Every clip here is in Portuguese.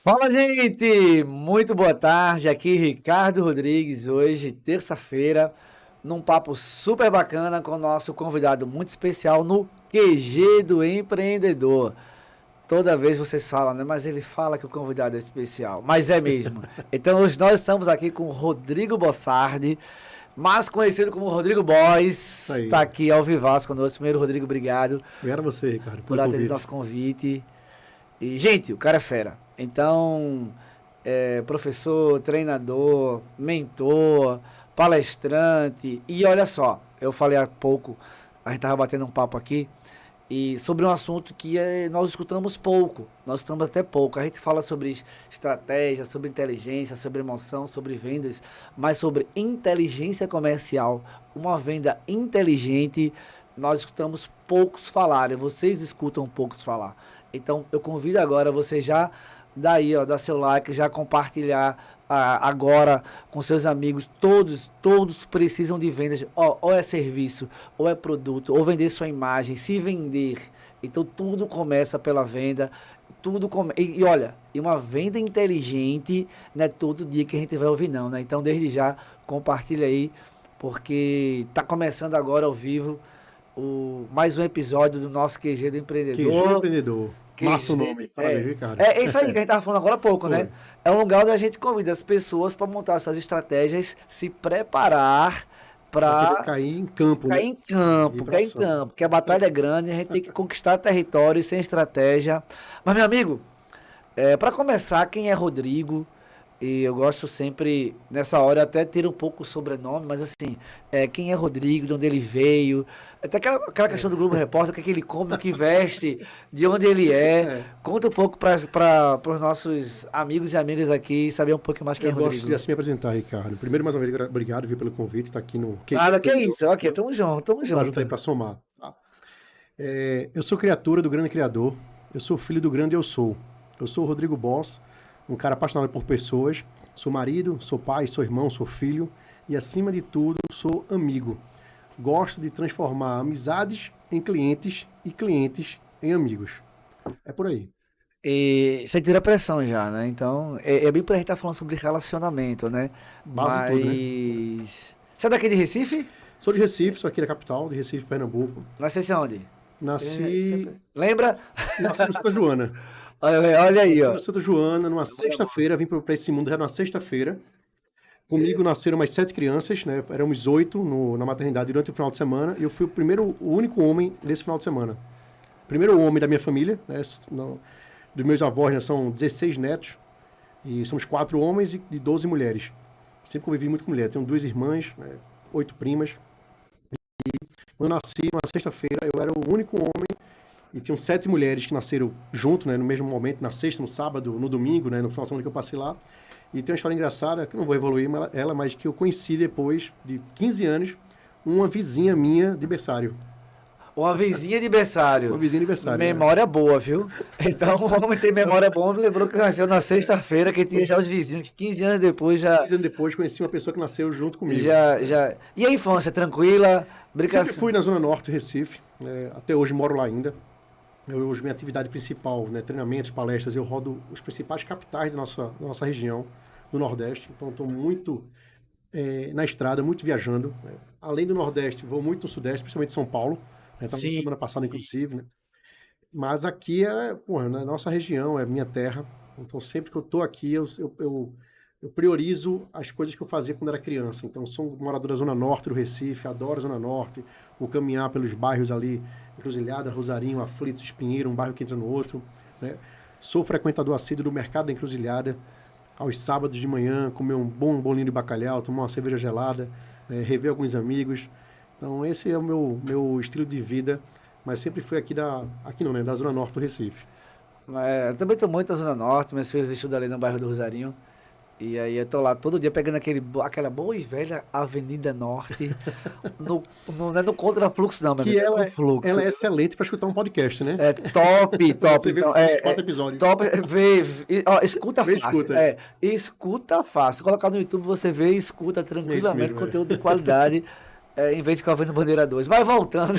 Fala, gente! Muito boa tarde. Aqui Ricardo Rodrigues, hoje, terça-feira, num papo super bacana com o nosso convidado muito especial no QG do Empreendedor. Toda vez vocês falam, né? Mas ele fala que o convidado é especial. Mas é mesmo. Então, hoje nós estamos aqui com o Rodrigo Bossardi, mais conhecido como Rodrigo Isso Boss. Está aí. aqui ao vivaço conosco. Primeiro, Rodrigo, obrigado Obrigado a você, Ricardo, por pelo atender convite. nosso convite. E, gente, o cara é fera. Então, professor, treinador, mentor, palestrante. E olha só, eu falei há pouco, a gente estava batendo um papo aqui, e sobre um assunto que nós escutamos pouco. Nós estamos até pouco. A gente fala sobre estratégia, sobre inteligência, sobre emoção, sobre vendas, mas sobre inteligência comercial. Uma venda inteligente, nós escutamos poucos falarem. Vocês escutam poucos falar. Então, eu convido agora você já daí, ó, dar seu like, já compartilhar agora com seus amigos. Todos precisam de vendas. Ó, ou é serviço, ou é produto, ou vender sua imagem, se vender. Então, tudo começa pela venda. E olha, e uma venda inteligente não é todo dia que a gente vai ouvir, não, né? Então, desde já, compartilha aí, porque tá começando agora ao vivo mais um episódio do nosso QG do QG Empreendedor. Empreendedor. Massa o QG, nome. Parabéns, Ricardo. é isso aí que a gente estava falando agora há pouco, né? Foi. É um lugar onde a gente convida as pessoas para montar suas estratégias, se preparar Para poder para cair em campo, né? cair em Ir campo, pra cair em ação. campo, porque a batalha é grande, a gente tem que conquistar território sem estratégia. Mas, meu amigo, para começar, quem é Rodrigo? E eu gosto sempre, nessa hora, até ter um pouco o sobrenome, mas assim, quem é Rodrigo, de onde ele veio, até aquela questão do Globo Repórter, o que é que ele come, o que veste, de onde ele é. É, Conta um pouco para os nossos amigos e amigas aqui, saber um pouco mais quem é eu gosto de Rodrigo. assim me apresentar, Ricardo. Primeiro, mais uma vez, obrigado viu, pelo convite, estar aqui no QG Nada, que é Empreendedor. isso. Ok, tamo junto, tamo Tá junto aí junto. para somar. Tá? Eu sou criatura do grande criador. Eu sou filho do grande eu sou. Eu sou o Rodrigo Boss, um cara apaixonado por pessoas. Sou marido, sou pai, sou irmão, sou filho. E, acima de tudo, sou amigo. Gosto de transformar amizades em clientes e clientes em amigos. É por aí. E você tira a pressão já, né? Então, é bem pra gente estar falando sobre relacionamento, né? Base de tudo, né? Mas. Você é daqui de Recife? Sou de Recife, sou aqui da capital, de Recife, Pernambuco. Nascesse onde? Nasci, Lembra? nasci no Santa Joana. Olha aí, Nasci ó. no Santa Joana numa Memória boa. sexta-feira, vim para esse mundo já numa sexta-feira. Comigo nasceram mais 7 crianças, né? Éramos 8 na maternidade durante o final de semana. E eu fui o único homem desse final de semana. Primeiro homem da minha família, né? Dos meus avós, né? São 16 netos. E somos 4 homens e 12 mulheres. Sempre convivi muito com mulher. Tenho 2 irmãs, né? 8 primas. Quando eu nasci, numa sexta-feira, eu era o único homem e tinham 7 mulheres que nasceram junto, né? No mesmo momento, na sexta, no sábado, no domingo, né? No final de semana que eu passei lá. E tem uma história engraçada, que eu não vou evoluir ela, mas que eu conheci depois de 15 anos, uma vizinha minha de berçário. Uma vizinha de Uma berçário. vizinha de berçário, né? Memória boa, viu? Então, o homem tem memória boa. Me lembrou que nasceu na sexta-feira, que tinha já os vizinhos, que 15 anos depois já. 15 anos depois, conheci uma pessoa que nasceu junto comigo. Já. E a infância, tranquila? Sempre Brincadeira. fui na Zona Norte do Recife, né? Até hoje moro lá ainda. Hoje minha atividade principal, né? Treinamentos, palestras, eu rodo os principais capitais da nossa região, do Nordeste. Então, estou muito na estrada, muito viajando, né? Além do Nordeste, vou muito no Sudeste, principalmente São Paulo. Estava Sim. semana passada, inclusive, né? Mas aqui porra, na nossa região, é minha terra. Então, sempre que eu estou aqui, eu priorizo as coisas que eu fazia quando era criança. Então, sou morador da Zona Norte do Recife, adoro a Zona Norte, o caminhar pelos bairros ali, Encruzilhada, Rosarinho, Aflitos, Espinheiro, um bairro que entra no outro, né? Sou frequentador assíduo do Mercado da Encruzilhada, aos sábados de manhã, comer um bom bolinho de bacalhau, tomar uma cerveja gelada, né? Rever alguns amigos. Então, esse é o meu estilo de vida, mas sempre fui aqui não, né? Da Zona Norte do Recife. Eu também tô muito na Zona Norte, minhas filhas estudam ali no bairro do Rosarinho. E aí eu tô lá todo dia pegando aquela boa e velha Avenida Norte. Não é no contrafluxo, não, meu Que amigo, é no fluxo. ela é excelente para escutar um podcast, né? É top, top. Você vê Então, 24 episódios. top. Ó, escuta Vê, fácil. escuta. Escuta fácil. Colocar no YouTube, você vê e escuta tranquilamente mesmo, conteúdo de qualidade, em vez de ficar vendo Bandeira 2. Mas voltando.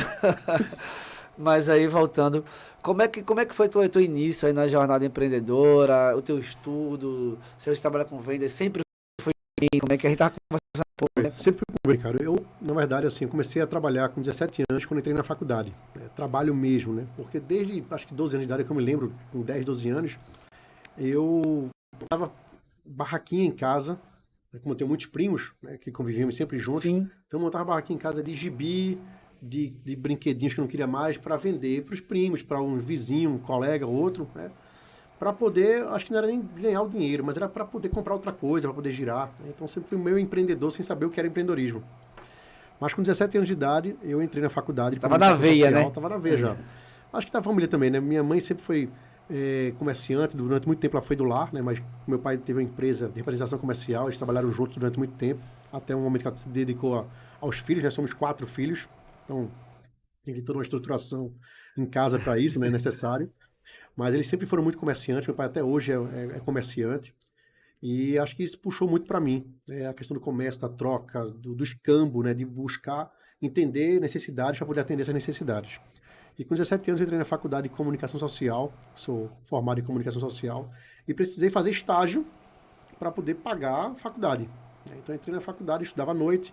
Mas aí, voltando, como é que foi teu início aí na jornada empreendedora, o teu estudo, você trabalha com vendas, sempre foi assim? Como é que a gente tá conversando um pouco, né? Sempre fui com ele, cara. Eu, na verdade, assim, eu comecei a trabalhar com 17 anos quando entrei na faculdade. Né? Trabalho mesmo, né? Porque desde, acho que 12 anos de idade, que eu me lembro, com 10, 12 anos, eu tava barraquinha em casa, né? Como eu tenho muitos primos, né, que convivíamos sempre juntos. Sim. Então eu montava barraquinha em casa de gibi, de brinquedinhos que eu não queria mais, para vender para os primos, para um vizinho, um colega, outro, né? Para poder, acho que não era nem ganhar o dinheiro, mas era para poder comprar outra coisa, para poder girar. Né? Então sempre fui meio empreendedor sem saber o que era empreendedorismo. Mas com 17 anos de idade, eu entrei na faculdade de Tava na comunicação veia, social, né? tava na veia já. Acho que da família também, né? Minha mãe sempre foi comerciante, durante muito tempo ela foi do lar, né? Mas meu pai teve uma empresa de representação comercial, eles trabalharam juntos durante muito tempo, até o momento que ela se dedicou aos filhos, né? Somos 4 filhos, então tem toda uma estruturação em casa para isso, né? É necessário. Mas eles sempre foram muito comerciantes, meu pai até hoje é comerciante, e acho que isso puxou muito para mim, né? A questão do comércio, da troca, do escambo, né? De buscar entender necessidades para poder atender essas necessidades. E com 17 anos eu entrei na faculdade de comunicação social, sou formado em comunicação social, e precisei fazer estágio para poder pagar a faculdade. Né? Então eu entrei na faculdade, estudava à noite,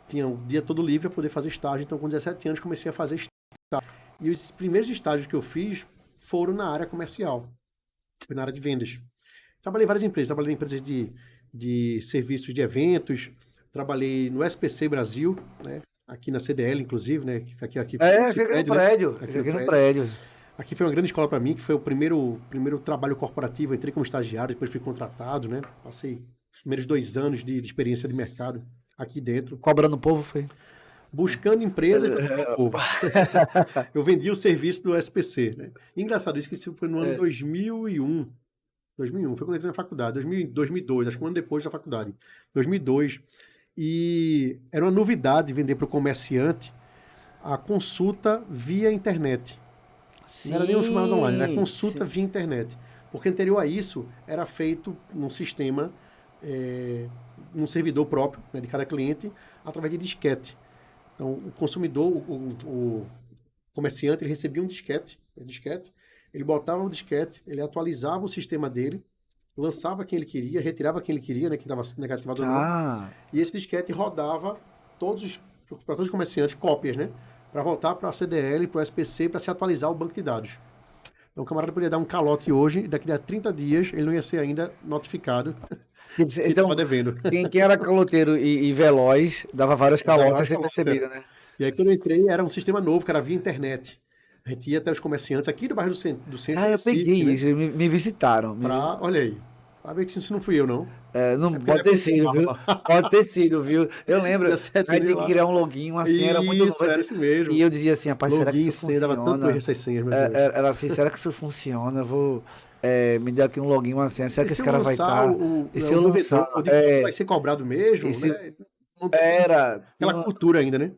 tinha o dia todo livre para poder fazer estágio, então com 17 anos comecei a fazer estágio. E os primeiros estágios que eu fiz foram na área comercial, na área de vendas. Trabalhei em várias empresas, trabalhei em empresas de serviços de eventos, trabalhei no SPC Brasil, né? Aqui na CDL, inclusive, né? Aqui Aqui esse no prédio, prédio. né? Aqui no prédio. Aqui foi uma grande escola para mim, que foi o primeiro trabalho corporativo. Eu entrei como estagiário, depois fui contratado, né? Passei os primeiros 2 anos de experiência de mercado aqui dentro. Cobrando o povo, foi? Buscando empresas para o povo. Eu vendi o serviço do SPC, né? E engraçado isso, que isso foi no ano 2001. 2001, foi quando eu entrei na faculdade. 2002, acho que um ano depois da faculdade. 2002. E era uma novidade vender para o comerciante a consulta via internet. Sim. Não era nem um chamado online, era consulta via internet. Porque anterior a isso, era feito num sistema, num servidor próprio, né, de cada cliente, através de disquete. Então, o consumidor, o comerciante, ele recebia um disquete, ele botava o disquete, ele atualizava o sistema dele, lançava quem ele queria, retirava quem ele queria, né, quem estava negativado ou não. E esse disquete rodava para todos os comerciantes, cópias, né? Para voltar para a CDL, para o SPC, para se atualizar o banco de dados. Então o camarada poderia dar um calote hoje, e daqui a 30 dias ele não ia ser ainda notificado. Então, devendo. Quem era caloteiro e veloz, dava vários calotes sem perceber, né? E aí quando eu entrei, era um sistema novo, que era via internet. A gente ia até os comerciantes aqui do bairro do centro. Eu peguei isso, me visitaram. Olha aí. Pra ver que isso não fui eu, não. Não pode ter sido, viu? Pode ter sido, viu? Eu lembro, a gente tem que criar um login, uma senha, era muito novo. Era isso mesmo. E eu dizia assim, rapaz, será que isso funciona? Dava tanto erro essas senhas, meu Deus. Era assim, será que isso funciona? Eu vou... me dê aqui um login, uma senha, será que esse cara vai estar? E se eu lançar, vai ser cobrado mesmo, né? Aquela cultura ainda, né?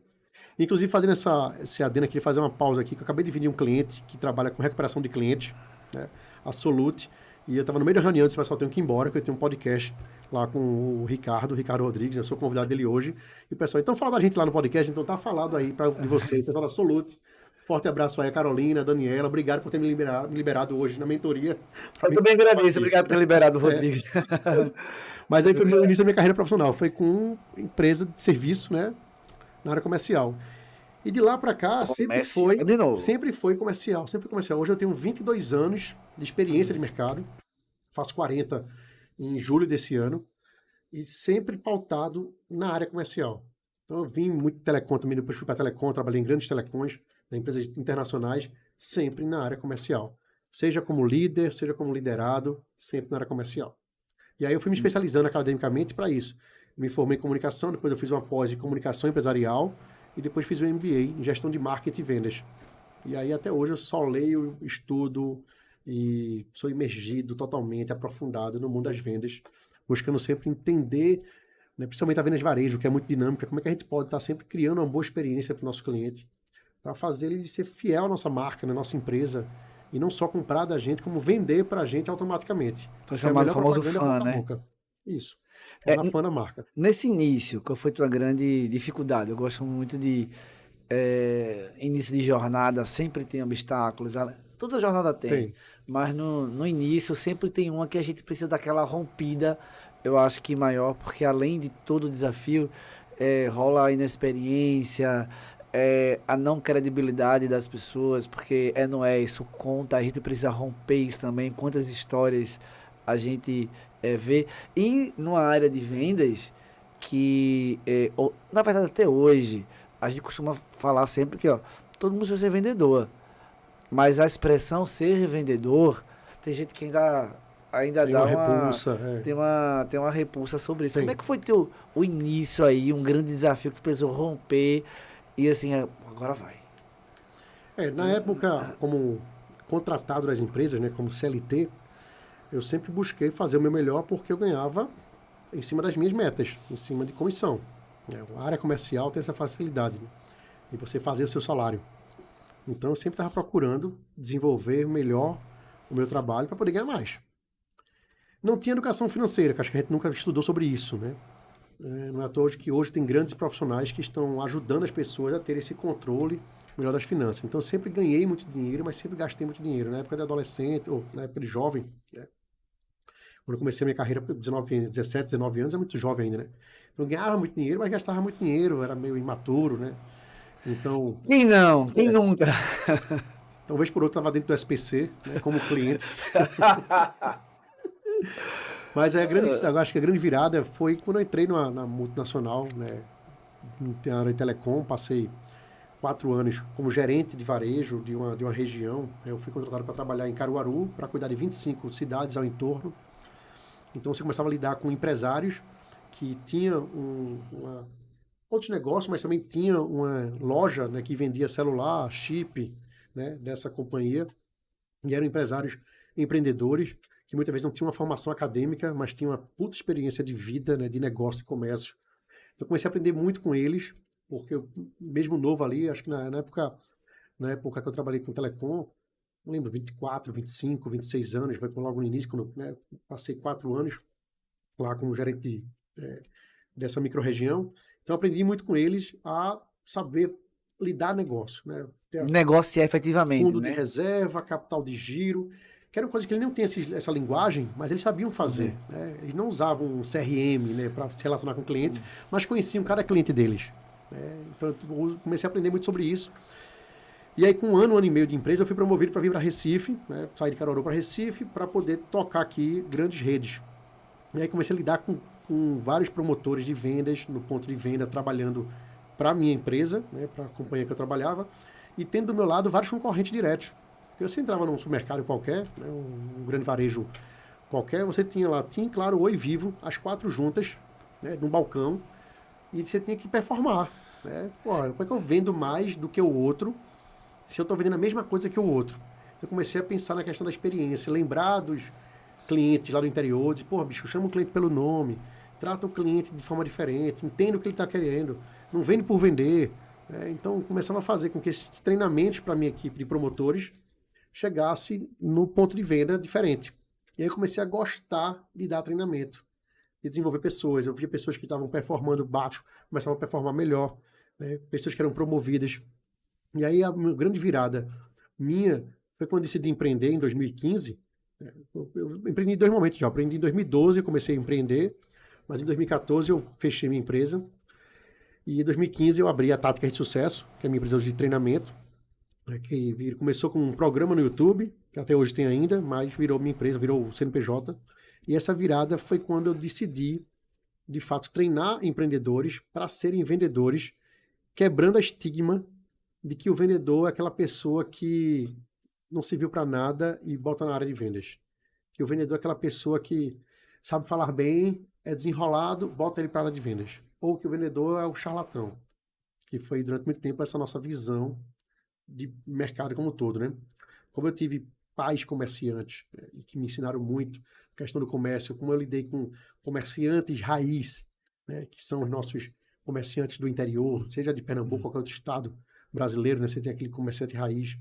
Inclusive, fazendo esse adendo aqui, fazer uma pausa aqui, que eu acabei de vir de um cliente que trabalha com recuperação de cliente, né? A Solute. E eu estava no meio da reunião, disse, pessoal, tenho que ir embora, porque eu tenho um podcast lá com o Ricardo Rodrigues, eu sou convidado dele hoje. E o pessoal, então fala da gente lá no podcast, então tá falado aí de vocês, você fala Solute. Forte abraço aí a Carolina, a Daniela, obrigado por ter me liberado hoje na mentoria. Eu também agradeço, obrigado por ter liberado o Rodrigues. Mas aí foi o início da minha carreira profissional, foi com empresa de serviço, né, na área comercial. E de lá para cá, sempre foi comercial. Hoje eu tenho 22 anos de experiência de mercado, faço 40 em julho desse ano, e sempre pautado na área comercial. Então eu vim muito telecom também, depois fui para telecom, trabalhei em grandes telecoms, em empresas internacionais, sempre na área comercial. Seja como líder, seja como liderado, sempre na área comercial. E aí eu fui me especializando academicamente para isso. Me formei em comunicação, depois eu fiz uma pós em comunicação empresarial, e depois fiz um MBA em gestão de marketing e vendas. E aí até hoje eu só leio, estudo e sou imergido totalmente, aprofundado no mundo das vendas, buscando sempre entender, né, principalmente a venda de varejo, que é muito dinâmica, como é que a gente pode estar sempre criando uma boa experiência para o nosso cliente, para fazer ele ser fiel à nossa marca, na nossa empresa, e não só comprar da gente, como vender para a gente automaticamente. Então, chamado famoso fã, né? Isso. Fã da marca. Nesse início, qual foi a tua grande dificuldade? Eu gosto muito de início de jornada sempre tem obstáculos. Toda jornada tem. Mas no início sempre tem uma que a gente precisa daquela rompida, eu acho que maior, porque além de todo o desafio, rola a inexperiência, a não credibilidade das pessoas, porque não é isso conta, a gente precisa romper isso também, quantas histórias a gente vê. E numa área de vendas, que na verdade até hoje, a gente costuma falar sempre que todo mundo precisa ser vendedor. Mas a expressão ser vendedor, tem gente que ainda Tem dá uma repulsa. tem uma repulsa sobre isso. Tem. Como é que foi o início aí, um grande desafio que tu precisou romper e assim, agora vai? Na época, como contratado das empresas, né, como CLT, eu sempre busquei fazer o meu melhor porque eu ganhava em cima das minhas metas, em cima de comissão. A área comercial tem essa facilidade, né, de você fazer o seu salário. Então, eu sempre estava procurando desenvolver melhor o meu trabalho para poder ganhar mais. Não tinha educação financeira, que acho que a gente nunca estudou sobre isso, né? Não é à toa que hoje tem grandes profissionais que estão ajudando as pessoas a ter esse controle melhor das finanças. Então, eu sempre ganhei muito dinheiro, mas sempre gastei muito dinheiro. Na época de adolescente, ou na época de jovem, né? Quando eu comecei a minha carreira, 17, 19 anos, é muito jovem ainda, né? Então, eu ganhava muito dinheiro, mas gastava muito dinheiro, era meio imaturo, né? Então... Quem não? Quem nunca? Então, vez por outra, estava dentro do SPC, né, como cliente. Mas eu acho que a grande virada foi quando eu entrei na multinacional, né, na área de telecom, passei 4 anos como gerente de varejo de uma região. Eu fui contratado para trabalhar em Caruaru, para cuidar de 25 cidades ao entorno. Então, você começava a lidar com empresários que tinham outros negócios, mas também tinha uma loja, né, que vendia celular, chip, né, dessa companhia. E eram empresários empreendedores que muitas vezes não tinham uma formação acadêmica, mas tinham uma puta experiência de vida, né, de negócio e comércio. Então, eu comecei a aprender muito com eles, porque eu, mesmo novo ali, acho que na época que eu trabalhei com telecom, não lembro, 24, 25, 26 anos, foi logo no início, quando, né, passei 4 anos lá como gerente dessa micro-região. Então, eu aprendi muito com eles a saber lidar negócio, né? Negociar efetivamente, Fundo de né? reserva, capital de giro, que era uma coisa que eles não tinham essa linguagem, mas eles sabiam fazer. Né? Eles não usavam um CRM, né, para se relacionar com clientes, mas conheciam cada cliente deles. Né? Então, eu comecei a aprender muito sobre isso. E aí, com um ano e meio de empresa, eu fui promovido para vir para Recife, né? Saí de Caruaru para Recife, para poder tocar aqui grandes redes. E aí, comecei a lidar com vários promotores de vendas, no ponto de venda, trabalhando para a minha empresa, né, para a companhia que eu trabalhava, e tendo do meu lado vários concorrentes diretos. Porque você entrava num supermercado qualquer, né, um grande varejo qualquer, você tinha lá, claro, o Oi Vivo, as 4 juntas, né, num balcão, e você tinha que performar. Né? Pô, como é que eu vendo mais do que o outro se eu estou vendendo a mesma coisa que o outro? Então, eu comecei a pensar na questão da experiência, lembrar dos clientes lá do interior, de, pô, bicho, chama o cliente pelo nome, trata o cliente de forma diferente, entenda o que ele está querendo, não vende por vender. Então, começava a fazer com que esses treinamentos para a minha equipe de promotores chegasse no ponto de venda diferente. E aí eu comecei a gostar de dar treinamento, de desenvolver pessoas. Eu via pessoas que estavam performando baixo, começavam a performar melhor, né? Pessoas que eram promovidas. E aí a grande virada minha foi quando eu decidi empreender em 2015. Eu empreendi em 2 momentos já. Eu empreendi em 2012, eu comecei a empreender, mas em 2014 eu fechei minha empresa. E em 2015 eu abri a Tática de Sucesso, que é a minha empresa de treinamento, né, que começou com um programa no YouTube, que até hoje tem ainda, mas virou minha empresa, virou o CNPJ. E essa virada foi quando eu decidi, de fato, treinar empreendedores para serem vendedores, quebrando a estigma de que o vendedor é aquela pessoa que não serviu para nada e bota na área de vendas. Que o vendedor é aquela pessoa que sabe falar bem, é desenrolado, bota ele para a área de vendas. Ou que o vendedor é o charlatão, que foi durante muito tempo essa nossa visão de mercado como um todo, né? Como eu tive pais comerciantes, né, e que me ensinaram muito a questão do comércio, como eu lidei com comerciantes raiz, né, que são os nossos comerciantes do interior, seja de Pernambuco ou qualquer outro estado brasileiro, né, você tem aquele comerciante raiz.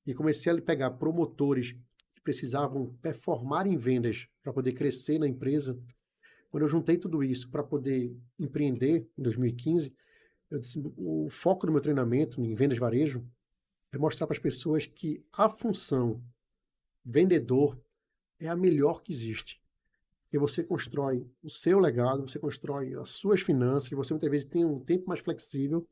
E comecei a pegar promotores que precisavam performar em vendas para poder crescer na empresa. Quando eu juntei tudo isso para poder empreender em 2015, Eu disse, o foco do meu treinamento em vendas de varejo é mostrar para as pessoas que a função vendedor é a melhor que existe. E você constrói o seu legado, você constrói as suas finanças, que você muitas vezes tem um tempo mais flexível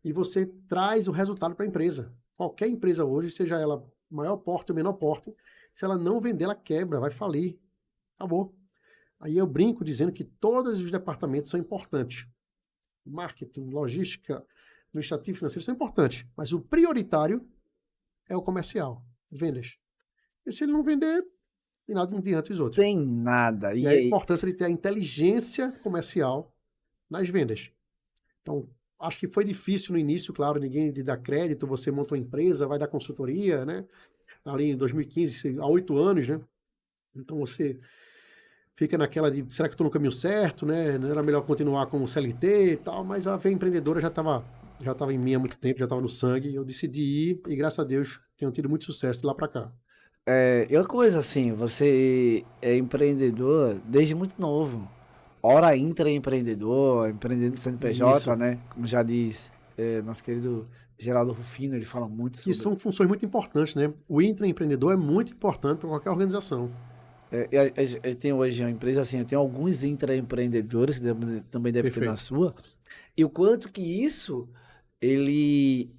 e você traz o resultado para a empresa. Qualquer empresa hoje, seja ela maior porte ou menor porte, se ela não vender, ela quebra, vai falir. Acabou. Aí eu brinco dizendo que todos os departamentos são importantes. Marketing, logística, administrativo, financeiro são importantes, mas o prioritário é o comercial, vendas. E se ele não vender, tem nada diante dos outros. Tem nada. E a importância de ter a inteligência comercial nas vendas. Então, acho que foi difícil no início, claro, ninguém lhe dá crédito, você monta uma empresa, vai dar consultoria, né? Ali em 2015, há 8 anos, né? Então você fica naquela de, será que eu estou no caminho certo, né? Não era melhor continuar como CLT e tal, mas a veia empreendedora já estava em mim há muito tempo, já estava no sangue, eu decidi ir e graças a Deus tenho tido muito sucesso de lá para cá. E outra coisa, assim, você é empreendedor desde muito novo. Hora intraempreendedor, empreendedor do CNPJ, Isso. né? Como já diz nosso querido Geraldo Rufino, ele fala muito Que sobre... são funções muito importantes, né? O intraempreendedor é muito importante para qualquer organização. Eu tenho hoje uma empresa, assim, eu tenho alguns intraempreendedores, também deve ter na Perfeito. sua, e o quanto que isso, ele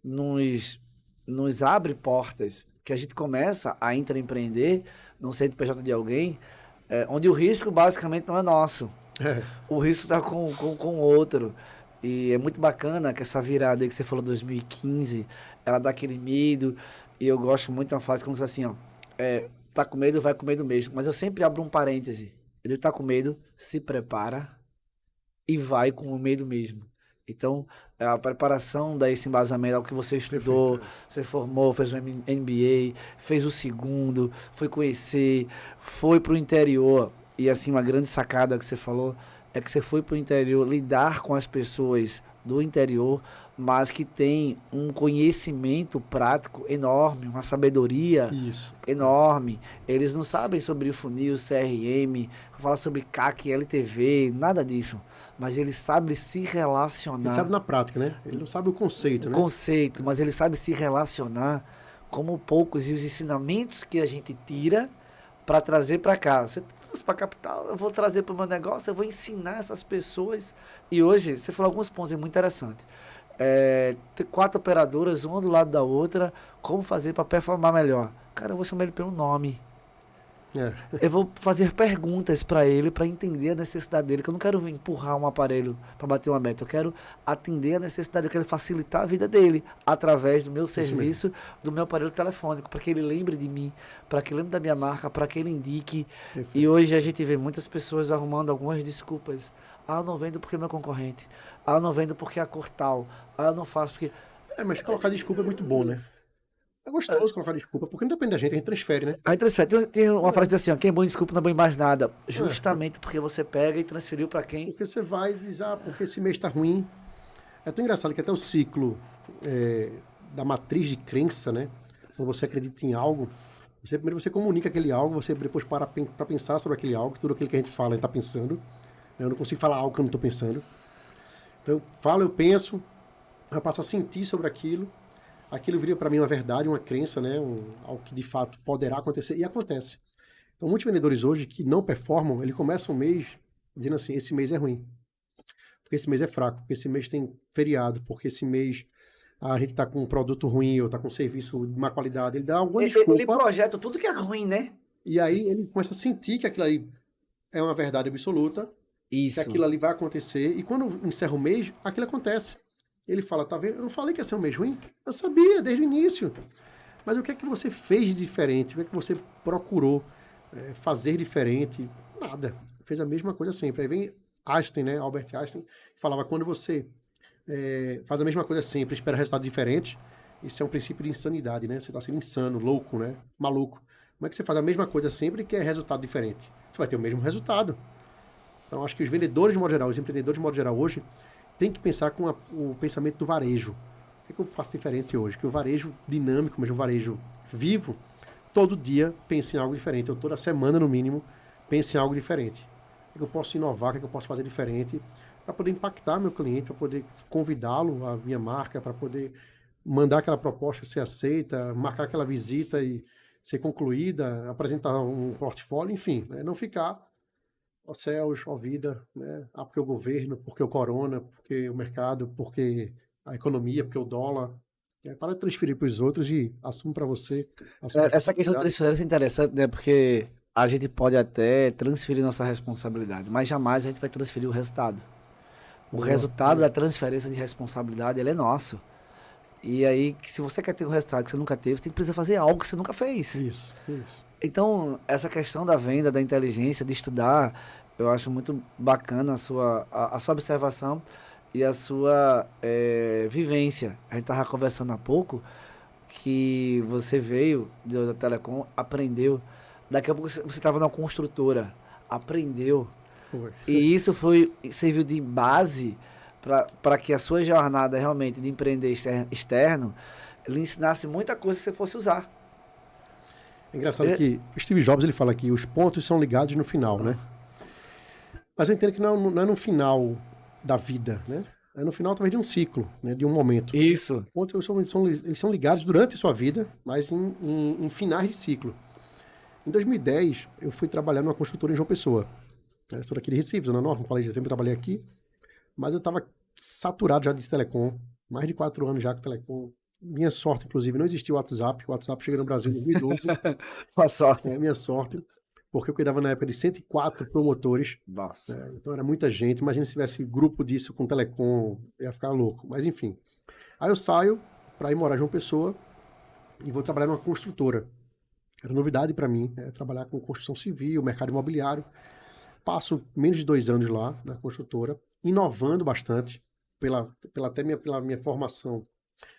nos abre portas, que a gente começa a intraempreender num CNPJ de alguém, onde o risco basicamente não é nosso. É. O risco está com o outro. E é muito bacana que essa virada aí que você falou 2015, ela dá aquele medo. E eu gosto muito de uma frase como se assim, ó, tá com medo, vai com medo mesmo. Mas eu sempre abro um parêntese. Ele tá com medo, se prepara e vai com o medo mesmo. Então, a preparação daí, esse embasamento, é o que você estudou, Perfeito. você formou, fez um MBA, fez o segundo, foi conhecer, foi pro interior. E assim, uma grande sacada que você falou é que você foi pro interior lidar com as pessoas do interior, mas que tem um conhecimento prático enorme, uma sabedoria Isso. enorme. Eles não sabem sobre o funil, CRM, falar sobre CAC, LTV, nada disso. Mas eles sabem se Ele relacionar. sabe na prática, né? Ele não sabe o conceito, O né? conceito, mas ele sabe se relacionar como poucos e os ensinamentos que a gente tira para trazer para cá. Você trouxe para a capital, eu vou trazer para o meu negócio, eu vou ensinar essas pessoas. E hoje, você falou alguns pontos muito interessantes. Ter 4 operadoras, uma do lado da outra, como fazer para performar melhor? Cara, eu vou chamar ele pelo nome. É. Eu vou fazer perguntas para ele para entender a necessidade dele, que eu não quero empurrar um aparelho para bater uma meta, eu quero atender a necessidade, eu quero facilitar a vida dele através do meu Isso mesmo. serviço, do meu aparelho telefônico, para que ele lembre de mim, para que ele lembre da minha marca, para que ele indique. E Perfeito. hoje a gente vê muitas pessoas arrumando algumas desculpas. Ah, eu não vendo porque é meu concorrente. Ah, eu não vendo porque é a cor tal. Ah, eu não faço porque... Mas colocar desculpa é muito bom, né? É gostoso colocar desculpa, porque não depende da gente, a gente transfere, né? Aí transfere. Tem uma frase É. assim, ó, quem é bom em desculpa não é bom em mais nada. Justamente porque você pega e transferiu para quem? Porque você vai e diz, porque esse mês tá ruim. É tão engraçado que até o ciclo da matriz de crença, né? Quando você acredita em algo, primeiro você comunica aquele algo, você depois para pensar sobre aquele algo, tudo aquilo que a gente fala, a gente tá pensando. Eu não consigo falar algo que eu não tô pensando. Então, eu falo, eu penso, eu passo a sentir sobre aquilo. Aquilo vira para mim uma verdade, uma crença, né? Algo que de fato poderá acontecer, e acontece. Então, muitos vendedores hoje que não performam, ele começa um mês dizendo assim, esse mês é ruim, porque esse mês é fraco, porque esse mês tem feriado, porque esse mês a gente tá com um produto ruim, ou tá com um serviço de má qualidade, ele dá alguma Ele desculpa, projeta tudo que é ruim, né? e aí ele começa a sentir que aquilo ali é uma verdade absoluta, que Isso. aquilo ali vai acontecer, e quando encerra o mês, aquilo acontece. Ele fala, tá vendo? Eu não falei que ia ser um mês ruim? Eu sabia, desde o início. Mas o que é que você fez de diferente? O que é que você procurou fazer diferente? Nada. Fez a mesma coisa sempre. Aí vem Einstein, né? Albert Einstein, falava, quando você faz a mesma coisa sempre, espera resultado diferente, isso é um princípio de insanidade, né? Você está sendo insano, louco, né? Maluco. Como é que você faz a mesma coisa sempre e quer resultado diferente? Você vai ter o mesmo resultado. Então, acho que os vendedores de modo geral, os empreendedores de modo geral hoje, tem que pensar com o pensamento do varejo. O que eu faço diferente hoje? Que o varejo dinâmico, mesmo o varejo vivo, todo dia pensa em algo diferente. Eu toda semana, no mínimo, penso em algo diferente. O que eu posso inovar, o que eu posso fazer diferente para poder impactar meu cliente, para poder convidá-lo à minha marca, para poder mandar aquela proposta ser aceita, marcar aquela visita e ser concluída, apresentar um portfólio, enfim, né? Não ficar, ó céus, ó vida, né? Ah, porque o governo, porque o corona, porque o mercado, porque a economia, porque o dólar. Para de transferir para os outros e assume para você. Assume a Essa questão de responsabilidade. transferência é interessante, né? Porque a gente pode até transferir nossa responsabilidade, mas jamais a gente vai transferir o resultado. O Boa, resultado boa. da transferência de responsabilidade, ele é nosso. E aí, se você quer ter um resultado que você nunca teve, você tem que precisar fazer algo que você nunca fez. Isso, isso. Então, essa questão da venda, da inteligência, de estudar, eu acho muito bacana a sua observação e a sua vivência. A gente estava conversando há pouco que você veio da Telecom, aprendeu. Daqui a pouco você estava na construtora, aprendeu. Foi. E isso serviu de base para que a sua jornada realmente de empreender externo lhe ensinasse muita coisa que você fosse usar. É engraçado que o Steve Jobs ele fala que os pontos são ligados no final, né? Mas eu entendo que não é no final da vida, né? É no final, talvez, de um ciclo, né? De um momento. Isso. Os pontos eles são ligados durante a sua vida, mas em finais de ciclo. Em 2010, eu fui trabalhar numa construtora em João Pessoa. Eu sou daqui de Recife, Zona Norte, como falei, já sempre trabalhei aqui. Mas eu estava saturado já de telecom. Mais de 4 anos já com telecom. Minha sorte, inclusive, não existia o WhatsApp. O WhatsApp chegou no Brasil em 2012. Boa sorte. É minha sorte. Porque eu cuidava na época de 104 promotores. Nossa. Então era muita gente. Imagina se tivesse grupo disso com telecom, ia ficar louco. Mas enfim. Aí eu saio para ir morar em João Pessoa e vou trabalhar numa construtora. Era novidade para mim, trabalhar com construção civil, mercado imobiliário. Passo menos de 2 anos lá na construtora, inovando bastante pela minha formação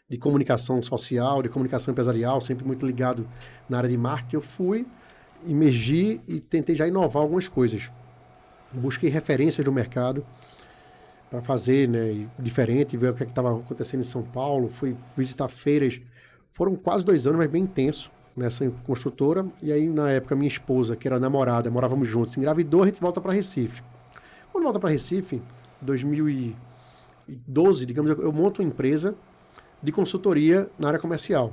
de comunicação social, de comunicação empresarial, sempre muito ligado na área de marketing. Eu fui, imergi e tentei já inovar algumas coisas. Busquei referências do mercado para fazer, né, diferente, ver o que estava acontecendo em São Paulo. Fui visitar feiras. Foram quase 2 anos, mas bem intenso nessa construtora. E aí, na época, minha esposa, que era namorada, morávamos juntos, engravidou, a gente volta para Recife. Quando volta para Recife, 2012, digamos, eu monto uma empresa de consultoria na área comercial.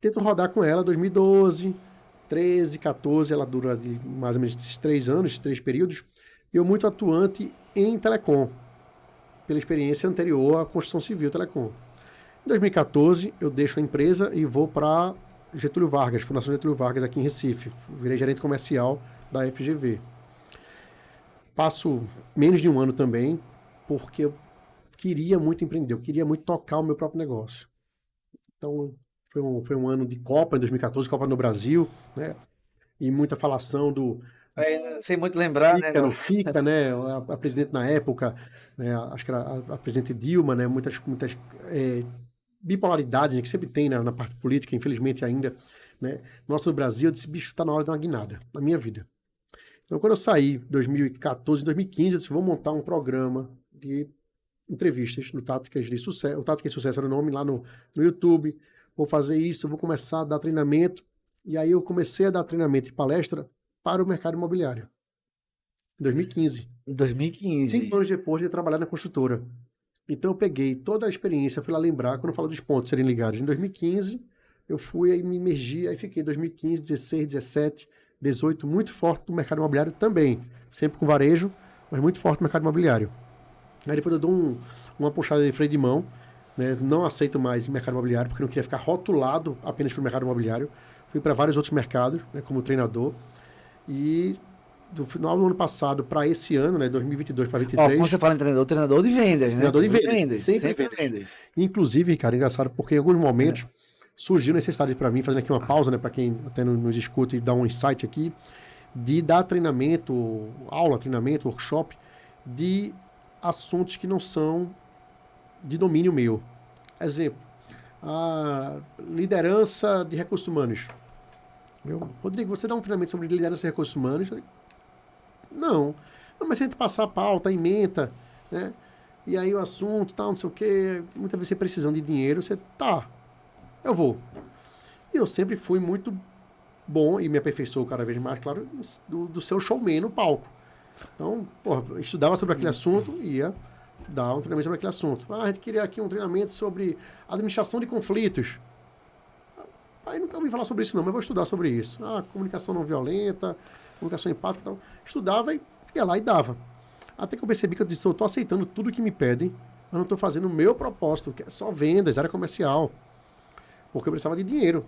Tento rodar com ela 2012, 13, 14, ela dura de mais ou menos esses 3 anos, 3 períodos. Eu muito atuante em telecom, pela experiência anterior à construção civil telecom. Em 2014, eu deixo a empresa e vou para Getúlio Vargas, Fundação Getúlio Vargas, aqui em Recife. Virei gerente comercial da FGV. Passo menos de um ano também, porque eu queria muito empreender, eu queria muito tocar o meu próprio negócio. Então, foi um ano de Copa, em 2014, Copa no Brasil, né? E muita falação do... Sem muito lembrar, fica, né? não fica, né? A presidente na época, né? Acho que era a presidente Dilma, né? Muitas bipolaridades, né, que sempre tem na parte política, infelizmente ainda, né? Nosso no Brasil, eu disse, bicho, tá na hora de uma guinada, na minha vida. Então, quando eu saí em 2014, 2015, eu disse, vou montar um programa de entrevistas no Táticas de Sucesso. O Táticas de Sucesso era o nome lá no YouTube. Vou fazer isso, vou começar a dar treinamento. E aí eu comecei a dar treinamento e palestra para o mercado imobiliário. Em 2015. 2015. 5 anos depois de trabalhar na construtora. Então eu peguei toda a experiência, fui lá lembrar, quando eu falo dos pontos serem ligados. Em 2015, eu fui aí me imergi, aí fiquei 2015, 16, 17, 18, muito forte no mercado imobiliário também. Sempre com varejo, mas muito forte no mercado imobiliário. Aí depois eu dou uma puxada de freio de mão, né? Não aceito mais mercado imobiliário, porque eu não queria ficar rotulado apenas para o mercado imobiliário. Fui para vários outros mercados, né, como treinador. E do final do ano passado para esse ano, né, 2022 para 2023... Como você fala em treinador de vendas, né? Treinador de vendas. Sempre vendas. Inclusive, cara, engraçado, porque em alguns momentos surgiu necessidade para mim, fazendo aqui uma pausa, né, para quem até nos escuta e dá um insight aqui, de dar treinamento, aula, treinamento, workshop, de assuntos que não são de domínio meu. Exemplo, a liderança de recursos humanos. Rodrigo, você dá um treinamento sobre liderança de recursos humanos? Não, mas se a gente passar a pauta, ementa, né? E aí o assunto, tal, não sei o quê, muitas vezes você precisando de dinheiro, você, eu vou. E eu sempre fui muito bom, e me aperfeiçoou cada vez mais, claro, do seu showman no palco. Então, porra, eu estudava sobre aquele assunto e ia dar um treinamento sobre aquele assunto. A gente queria aqui um treinamento sobre administração de conflitos. Aí nunca ouvi falar sobre isso não, mas vou estudar sobre isso. Comunicação não violenta, comunicação empática e tal. Estudava e ia lá e dava. Até que eu percebi que eu disse, eu estou aceitando tudo que me pedem, mas não estou fazendo o meu propósito, que é só vendas, área comercial. Porque eu precisava de dinheiro.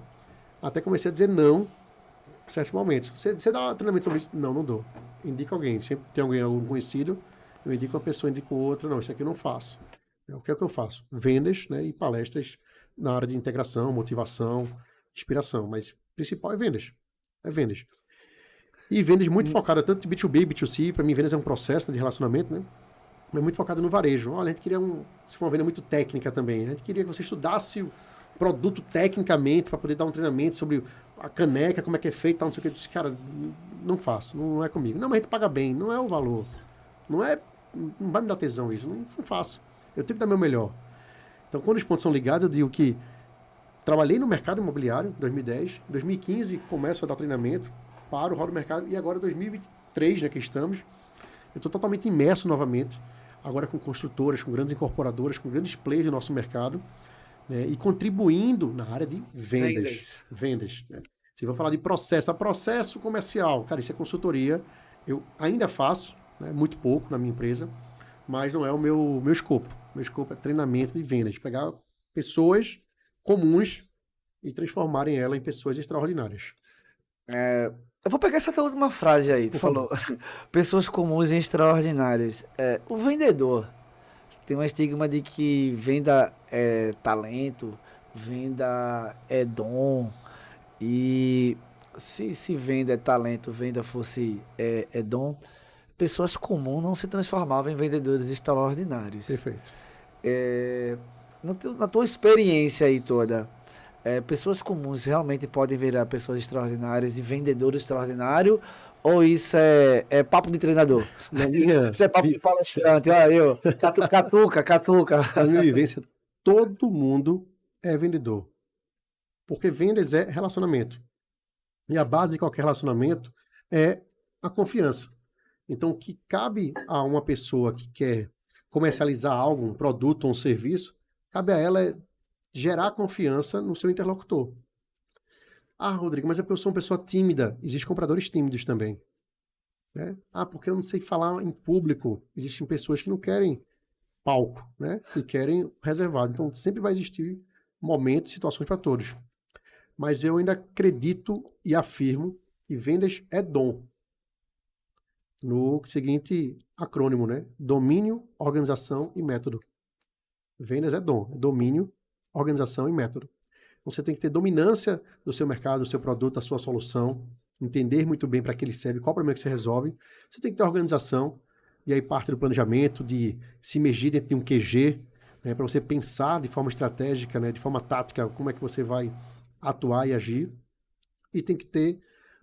Até comecei a dizer não em certos momentos. Você dá treinamento sobre isso? Não, não dou. Indica alguém. Sempre tem algum conhecido, eu indico uma pessoa, indico outra. Não, isso aqui eu não faço. O que é que eu faço? Vendas, né, e palestras na área de integração, motivação, inspiração. Mas o principal é vendas. É vendas. E vendas muito focada tanto de B2B e B2C. Para mim, vendas é um processo de relacionamento, né? Mas muito focado no varejo. Olha, a gente queria se for uma venda muito técnica também. A gente queria que você estudasse o produto tecnicamente para poder dar um treinamento sobre a caneca, como é que é feito, tal, não sei o que. Eu disse, cara, não faço, não é comigo. Não, mas a gente paga bem, não é o valor. Não vai me dar tesão isso, não faço. Eu tenho que dar meu melhor. Então, quando os pontos são ligados, eu digo que trabalhei no mercado imobiliário em 2010, em 2015 começo a dar treinamento, paro, rodo o mercado, e agora 2023, né, que estamos, eu estou totalmente imerso novamente, agora com construtoras, com grandes incorporadoras, com grandes players do nosso mercado, né, e contribuindo na área de vendas. Né? Se vou falar de processo comercial, cara, isso é consultoria, eu ainda faço, né, muito pouco na minha empresa, mas não é o meu escopo. Meu escopo é treinamento de vendas, pegar pessoas comuns e transformarem ela em pessoas extraordinárias. Eu vou pegar essa tua última frase aí. Tu falou pessoas comuns e extraordinárias. O vendedor tem um estigma de que venda é talento, venda é dom. E se venda é talento, venda fosse é dom, pessoas comuns não se transformavam em vendedores extraordinários. Perfeito. Na tua experiência aí toda, pessoas comuns realmente podem virar pessoas extraordinárias e vendedor extraordinário? Ou isso é papo de treinador? Isso é papo de palestrante. Olha eu, catuca. Na minha vivência, todo mundo é vendedor. Porque vendas é relacionamento. E a base de qualquer relacionamento é a confiança. Então, o que cabe a uma pessoa que quer comercializar algo, um produto ou um serviço, cabe a ela gerar confiança no seu interlocutor. Rodrigo, mas é porque eu sou uma pessoa tímida. Existem compradores tímidos também. Né? Porque eu não sei falar em público. Existem pessoas que não querem palco, né? E querem reservado. Então, sempre vai existir momentos, situações para todos. Mas eu ainda acredito e afirmo que vendas é dom. No seguinte acrônimo, né? Domínio, organização e método. Vendas é dom. É domínio, organização e método. Você tem que ter dominância do seu mercado, do seu produto, da sua solução, entender muito bem para que ele serve, qual o problema que você resolve. Você tem que ter organização, e aí parte do planejamento, de se imergir dentro de um QG, né, para você pensar de forma estratégica, né, de forma tática, como é que você vai atuar e agir. E tem que ter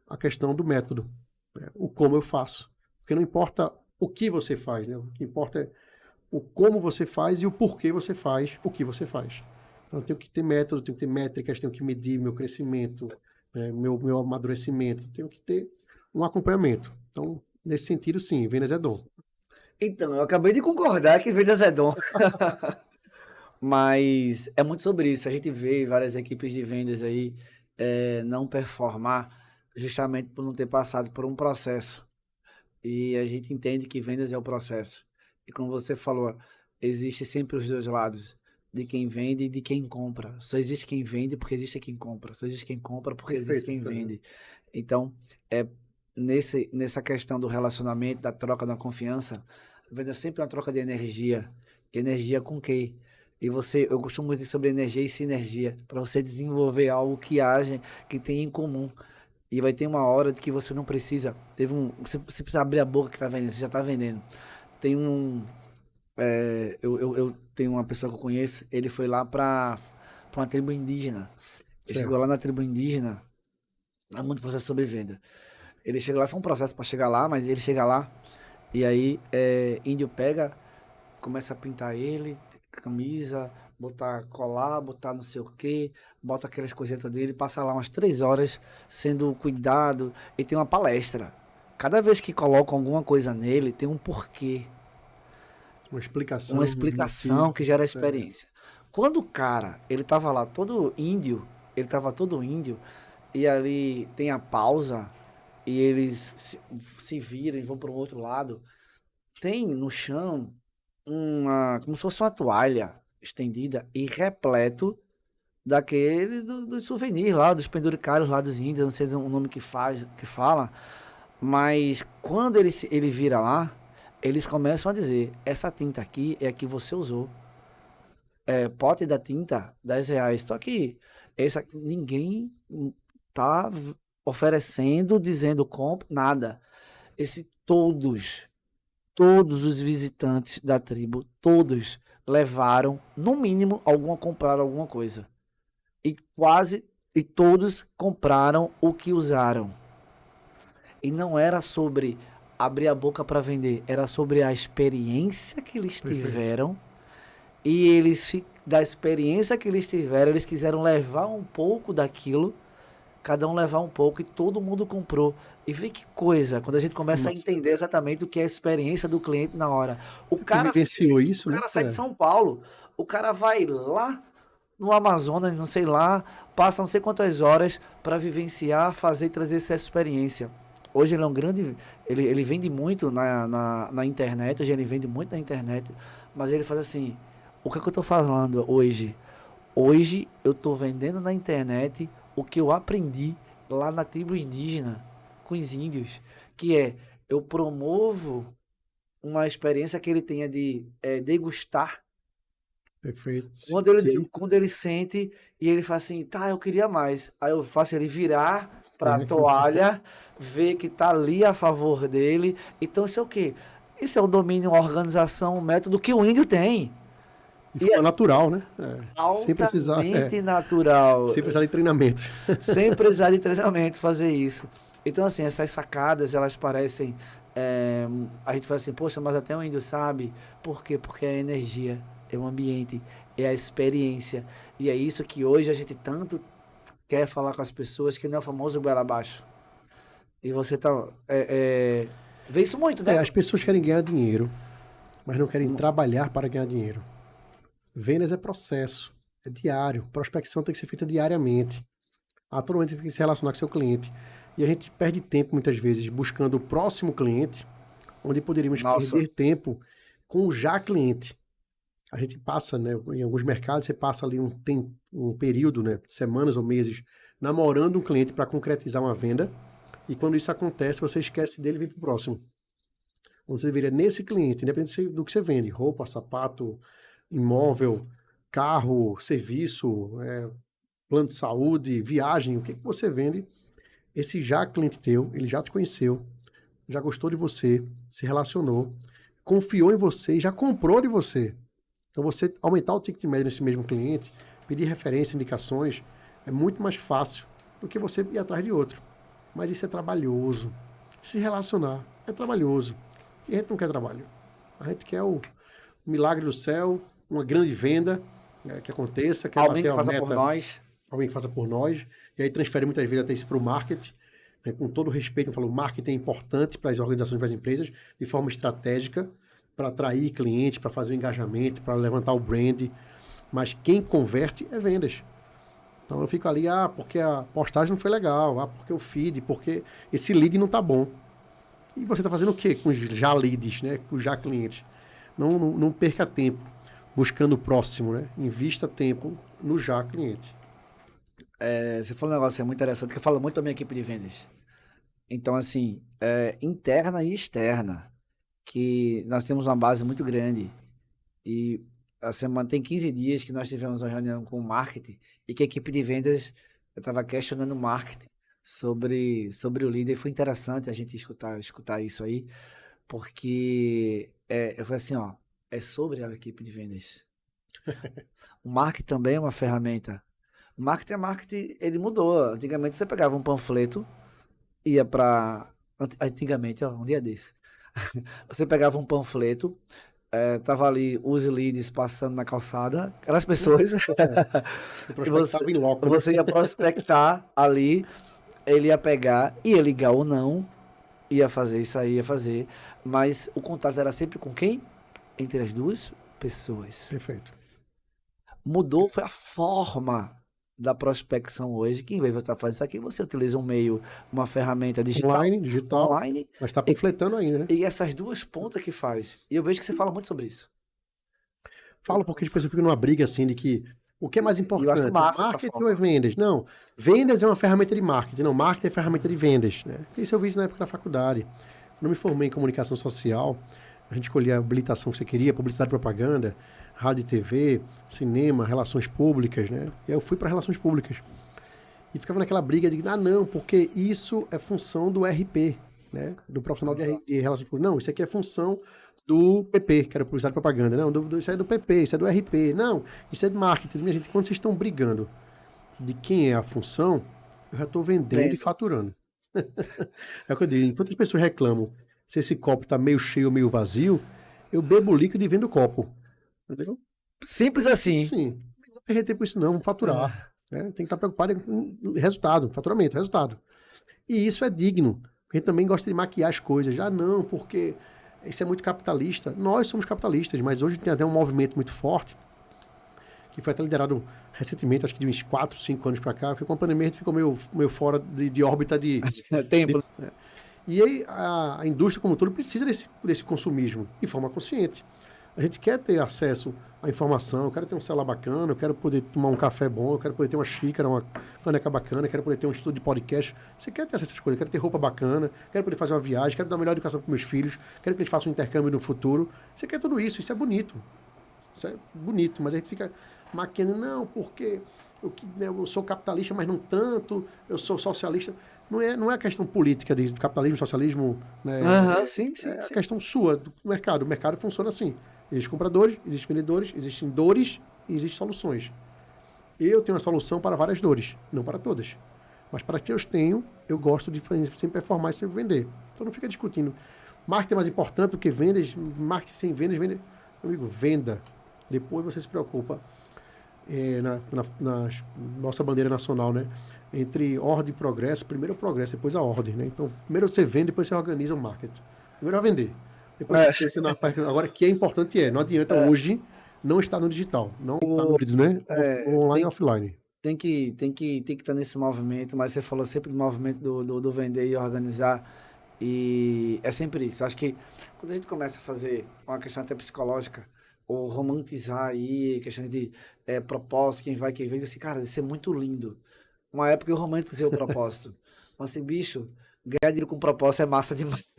a questão do método, né, o como eu faço. Porque não importa o que você faz, né, o que importa é o como você faz e o porquê você faz o que você faz. Então, eu tenho que ter método, tenho que ter métricas, tenho que medir meu crescimento, né, meu amadurecimento, tenho que ter um acompanhamento. Então, nesse sentido, sim, vendas é dom. Então, eu acabei de concordar que vendas é dom. Mas é muito sobre isso. A gente vê várias equipes de vendas aí não performar justamente por não ter passado por um processo. E a gente entende que vendas é o processo. E como você falou, existe sempre os dois lados, de quem vende e de quem compra. Só existe quem vende porque existe quem compra. Só existe quem compra porque existe quem vende. Então, nessa questão do relacionamento, da troca, da confiança, a venda sempre é uma troca de energia. Que energia com quem? E eu costumo muito sobre energia e sinergia, para você desenvolver algo que haja, que tem em comum. E vai ter uma hora de que você não precisa. Você precisa abrir a boca que tá vendendo, você já tá vendendo. Tem eu tenho uma pessoa que eu conheço, ele foi lá para uma tribo indígena. Ele chegou lá na tribo indígena, há muito processo sobre venda. Ele chegou lá, foi um processo para chegar lá, mas ele chega lá, e aí índio pega, começa a pintar ele, camisa, botar colar, botar não sei o que, bota aquelas coisinhas dele, passa lá umas 3 horas sendo cuidado, e tem uma palestra. cada vez que colocam alguma coisa nele, tem um porquê. Uma explicação que gera experiência. Quando o cara, ele tava lá todo índio, e ali tem a pausa, e eles se viram e vão para o outro lado, tem no chão como se fosse uma toalha estendida e repleto daquele do souvenir lá, dos penduricários lá dos índios, não sei o nome que fala, mas quando ele vira lá, eles começam a dizer, essa tinta aqui é a que você usou. Pote da tinta, R$ 10. Estou aqui. Ninguém tá oferecendo, dizendo compre, nada. Todos os visitantes da tribo, todos levaram, no mínimo, compraram alguma coisa. E todos compraram o que usaram. E não era sobre abrir a boca para vender, era sobre a experiência que eles tiveram. E da experiência que eles tiveram, eles quiseram levar um pouco daquilo, cada um levar um pouco, e todo mundo comprou. E vê que coisa, quando a gente começa a entender exatamente o que é a experiência do cliente na hora. O cara sai de São Paulo, o cara vai lá no Amazonas, não sei lá, passa não sei quantas horas para vivenciar, fazer e trazer essa experiência. Hoje ele é um grande... Ele vende muito na internet, hoje ele vende muito na internet, mas ele faz assim... O que é que eu estou falando hoje? Hoje eu estou vendendo na internet o que eu aprendi lá na tribo indígena com os índios, que eu promovo uma experiência que ele tenha de degustar. Perfeito. Quando ele sente e ele fala assim, tá, eu queria mais. Aí eu faço ele virar para a toalha, ver que tá ali a favor dele. Então isso é o quê? Isso é um domínio, uma organização, um método que o índio tem. E é natural, né? Sem precisar. Natural. Sem precisar de treinamento. Sem precisar de treinamento fazer isso. Então, assim, essas sacadas, elas parecem... a gente fala assim, poxa, mas até o índio sabe. Por quê? Porque é a energia, é o ambiente, é a experiência. E é isso que hoje a gente tanto quer falar com as pessoas, que não é o famoso goela abaixo. E você tá... vê isso muito, né? As pessoas querem ganhar dinheiro, mas não querem trabalhar para ganhar dinheiro. Vendas é processo, é diário. Prospecção tem que ser feita diariamente. Atualmente tem que se relacionar com seu cliente. E a gente perde tempo, muitas vezes, buscando o próximo cliente, onde poderíamos perder tempo com o já cliente. A gente passa, né, em alguns mercados, você passa ali um período, né, semanas ou meses, namorando um cliente para concretizar uma venda. E quando isso acontece, você esquece dele e vem para o próximo. Onde você deveria, nesse cliente, independente do que você vende, roupa, sapato, imóvel, carro, serviço, plano de saúde, viagem, o que você vende, esse já cliente teu, ele já te conheceu, já gostou de você, se relacionou, confiou em você e já comprou de você. Então você aumentar o ticket médio nesse mesmo cliente, pedir referência, indicações, é muito mais fácil do que você ir atrás de outro. Mas isso é trabalhoso. Se relacionar é trabalhoso. E a gente não quer trabalho. A gente quer o milagre do céu, uma grande venda que aconteça. Alguém que faça por nós. Alguém que faça por nós. E aí transfere muitas vezes até isso para o marketing. Né? Com todo respeito, eu falo, o marketing é importante para as organizações, para as empresas, de forma estratégica, para atrair clientes, para fazer o engajamento, para levantar o brand. Mas quem converte é vendas. Então eu fico ali, porque a postagem não foi legal, porque o feed, porque esse lead não está bom. E você está fazendo o quê com os já leads, né? Com os já clientes? Não perca tempo buscando o próximo, né? Invista tempo no já cliente. Você falou um negócio muito interessante, que eu falo muito da minha equipe de vendas. Então, assim, interna e externa, que nós temos uma base muito grande. E a semana tem 15 dias que nós tivemos uma reunião com o marketing e que a equipe de vendas estava questionando o marketing sobre o líder. Foi interessante a gente escutar isso aí, porque eu falei assim, é sobre a equipe de vendas. O marketing também é uma ferramenta. O marketing, ele mudou. Antigamente você pegava um panfleto, ia para... Antigamente, um dia desse. Você pegava um panfleto, tava ali os leads passando na calçada, aquelas pessoas. Você ia prospectar ali, ele ia pegar, ia ligar ou não, ia fazer isso aí, ia fazer. Mas o contato era sempre com quem? Entre as duas pessoas. Perfeito. Mudou foi a forma da prospecção hoje, que em vez de você estar fazendo isso aqui, você utiliza um meio, uma ferramenta digital, Online, digital, online, mas está e, panfletando ainda, né? e essas duas pontas que faz. E eu vejo que você fala muito sobre isso. Falo porque as pessoas ficam numa briga assim de que o que é mais E eu acho importante, massa essa marketing forma. ou é vendas? Não, vendas é uma ferramenta de marketing, não, marketing é ferramenta de vendas, né? Isso eu vi isso na época da faculdade. Quando eu me formei em comunicação social, a gente escolhia a habilitação que você queria, publicidade e propaganda, rádio e TV, cinema, relações públicas, né? E aí eu fui para relações públicas. E ficava naquela briga de, não, porque isso é função do RP, né? Do profissional de relações públicas. Não, isso aqui é função do PP, que era publicidade e propaganda. Não, isso é do PP, isso é do RP. Não, isso é de marketing. Minha gente, quando vocês estão brigando de quem é a função, eu já estou vendendo e Vendo. faturando. É o que eu digo. Enquanto as pessoas reclamam se esse copo está meio cheio ou meio vazio, eu bebo o líquido e vendo o copo. Entendeu? Simples assim. Sim, não vai perder tempo com isso não, vamos faturar. Né? Tem que estar preocupado com resultado, faturamento, resultado. E isso é digno. A gente também gosta de maquiar as coisas. Já não, porque isso é muito capitalista. Nós somos capitalistas, mas hoje tem até um movimento muito forte, que foi até liderado recentemente, acho que de uns 4, 5 anos para cá, porque com a pandemia a gente ficou meio fora de órbita de... Tempo. E aí a indústria como um todo precisa desse consumismo de forma consciente. A gente quer ter acesso à informação, eu quero ter um celular bacana, eu quero poder tomar um café bom, eu quero poder ter uma xícara, uma caneca bacana, eu quero poder ter um estudo de podcast. Você quer ter essas coisas, eu quero ter roupa bacana, quero poder fazer uma viagem, quero dar a melhor educação para meus filhos, quero que eles façam um intercâmbio no futuro. Você quer tudo isso, isso é bonito. Isso é bonito, mas a gente fica maquiando, não, porque eu sou capitalista, mas não tanto, eu sou socialista. Não é a questão política de capitalismo, socialismo, né? Sim, É a sim. questão sua do mercado. O mercado funciona assim. Existem compradores, existem vendedores, existem dores e existem soluções. Eu tenho uma solução para várias dores, não para todas. Mas para que eu tenho, eu gosto de sempre performar e sempre vender. Então não fica discutindo. Marketing é mais importante do que vendas, marketing sem vendas, Meu amigo, venda. Depois você se preocupa na nossa bandeira nacional, né? Entre ordem e progresso, primeiro o progresso, depois a ordem, né? Então, primeiro você vende, depois você organiza o marketing. Primeiro é vender. Depois você pensa na parte. Agora, o que é importante não adianta hoje não estar no digital, não estar no híbrido, né? Online e offline. Tem que estar nesse movimento, mas você falou sempre do movimento do vender e organizar. E é sempre isso. Eu acho que quando a gente começa a fazer uma questão até psicológica, ou romantizar aí, questão de propósito, quem vem, assim, cara, isso é muito lindo. Uma época eu romantizei o propósito. Mas assim, bicho, ganhar dinheiro com propósito é massa demais.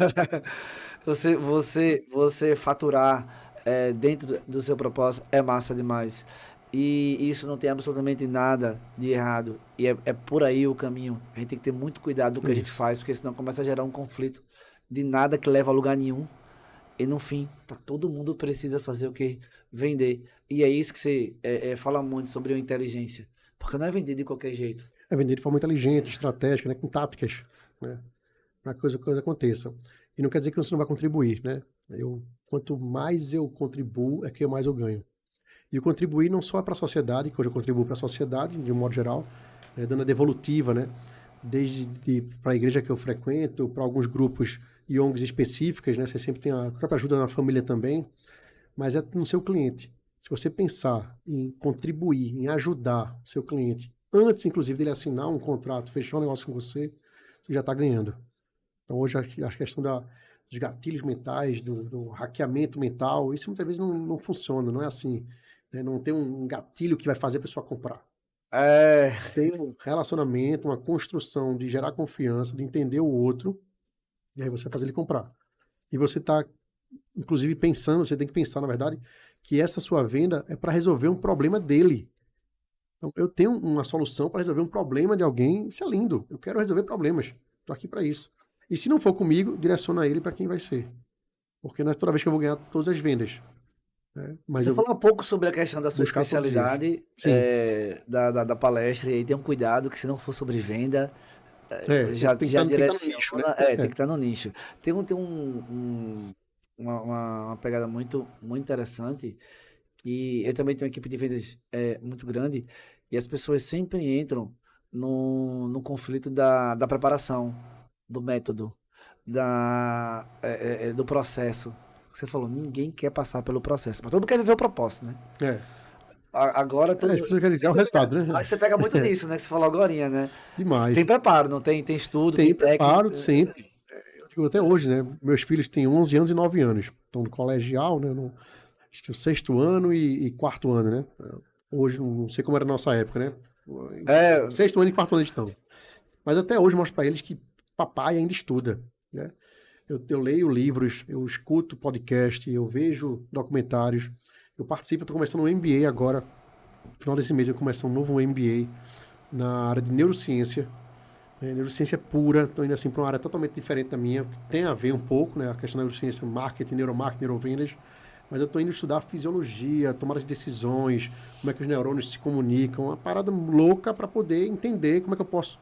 Você faturar dentro do seu propósito é massa demais. E isso não tem absolutamente nada de errado. E é por aí o caminho. A gente tem que ter muito cuidado do que a gente faz, porque senão começa a gerar um conflito de nada que leva a lugar nenhum. E no fim, todo mundo precisa fazer o que? Vender. E é isso que você fala muito sobre a inteligência. Porque não é vender de qualquer jeito. É vender de forma inteligente, estratégica, né? Com táticas, né? Para que a coisa aconteça. E não quer dizer que você não vai contribuir, né? Quanto mais eu contribuo, é que mais eu ganho. E o contribuir não só é para a sociedade, que hoje eu contribuo para a sociedade, de um modo geral, dando a devolutiva, né? Desde para a igreja que eu frequento, para alguns grupos e ONGs específicas, né? Você sempre tem a própria ajuda na família também, mas é no seu cliente. Se você pensar em contribuir, em ajudar o seu cliente, antes, inclusive, dele assinar um contrato, fechar um negócio com você, você já está ganhando. Então, hoje, a questão dos gatilhos mentais, do hackeamento mental, isso muitas vezes não funciona, não é assim. Né? Não tem um gatilho que vai fazer a pessoa comprar. É. Tem um relacionamento, uma construção de gerar confiança, de entender o outro, e aí você vai fazer ele comprar. E você está, inclusive, pensando, você tem que pensar, na verdade, que essa sua venda é para resolver um problema dele. Então, eu tenho uma solução para resolver um problema de alguém, isso é lindo. Eu quero resolver problemas. Estou aqui para isso. E se não for comigo, direciona ele para quem vai ser. Porque não é toda vez que eu vou ganhar todas as vendas. Né? Mas Você falou um pouco sobre a questão da sua buscar todos os dias. especialidade Sim. da palestra, e aí tem um cuidado que se não for sobre venda, já tem que estar no direciona, nicho, né? tem que estar no nicho. Uma pegada muito, muito interessante, e eu também tenho uma equipe de vendas muito grande, e as pessoas sempre entram no conflito da preparação, do método. do processo. Você falou, ninguém quer passar pelo processo, mas todo mundo quer viver o propósito, né? É. Agora todo As pessoas querem ver o resultado, né? Aí você pega muito nisso, né? Que você falou agorinha, né? Demais. Tem preparo, não tem? Tem estudo, Tem tem técnica. preparo, sempre. Eu digo até hoje, né? Meus filhos têm 11 anos e 9 anos. Estão no colegial, né? Acho que o 6º ano e 4º ano, né? Hoje, não sei como era a nossa época, né? 6º ano e 4º ano eles estão. Mas até hoje eu mostro para eles que papai ainda estuda, né? Eu leio livros, eu escuto podcast, eu vejo documentários, eu participo, estou começando um MBA agora, no final desse mês eu começo um novo MBA na área de neurociência, né? Neurociência pura, estou indo assim para uma área totalmente diferente da minha, que tem a ver um pouco, né? A questão da neurociência, marketing, neuromarketing, neurovendas, mas eu estou indo estudar fisiologia, tomada de decisões, como é que os neurônios se comunicam, uma parada louca para poder entender como é que eu posso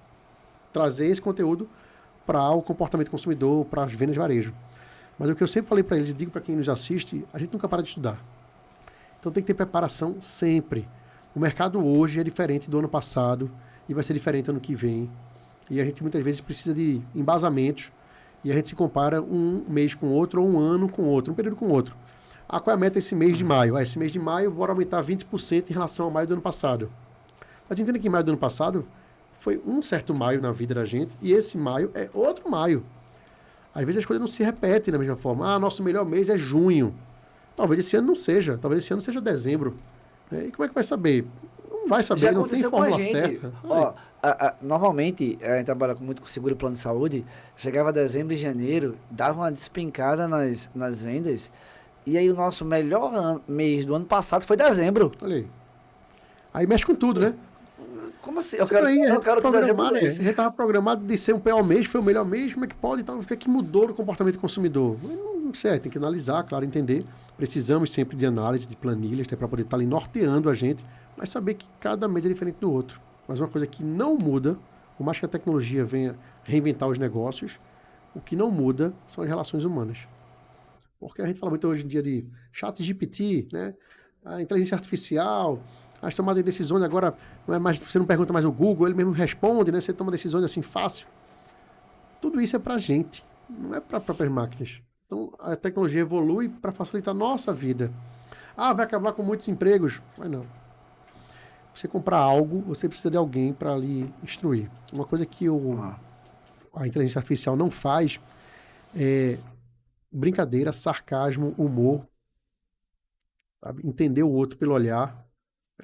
trazer esse conteúdo para o comportamento do consumidor, para as vendas de varejo. Mas o que eu sempre falei para eles e digo para quem nos assiste, a gente nunca para de estudar. Então tem que ter preparação sempre. O mercado hoje é diferente do ano passado e vai ser diferente ano que vem. E a gente muitas vezes precisa de embasamentos e a gente se compara um mês com outro ou um ano com outro, um período com outro. Qual é a meta esse mês de maio? Esse mês de maio bora aumentar 20% em relação ao maio do ano passado. Mas entenda que em maio do ano passado foi um certo maio na vida da gente e esse maio é outro maio. Às vezes as coisas não se repetem da mesma forma. Nosso melhor mês é junho. Talvez esse ano não seja. Talvez esse ano seja dezembro. E como é que vai saber? Não vai saber, Já não tem aconteceu com a fórmula gente. certa. Ó, normalmente, a gente trabalha muito com seguro e plano de saúde, chegava dezembro e janeiro, dava uma despencada nas vendas, e aí o nosso melhor mês do ano passado foi dezembro. Olha aí. Aí mexe com tudo, né? Como assim? Eu quero que dezembro né? A gente estava programado de ser um pior mês, foi o melhor mês, como é que pode? Então, o que é que mudou no comportamento do consumidor? Não sei, tem que analisar, claro, entender. Precisamos sempre de análise, de planilhas, para poder estar ali norteando a gente, mas saber que cada mês é diferente do outro. Mas uma coisa que não muda, por mais que a tecnologia venha reinventar os negócios, o que não muda são as relações humanas. Porque a gente fala muito hoje em dia de chat GPT, né? A inteligência artificial, as tomadas de decisões agora, não é mais, você não pergunta mais o Google, ele mesmo responde, né? Você toma decisões assim fácil. Tudo isso é para a gente, não é para próprias máquinas. Então, a tecnologia evolui para facilitar a nossa vida. Vai acabar com muitos empregos. Mas não. Você comprar algo, você precisa de alguém para lhe instruir. Uma coisa que a inteligência artificial não faz é brincadeira, sarcasmo, humor, sabe? Entender o outro pelo olhar.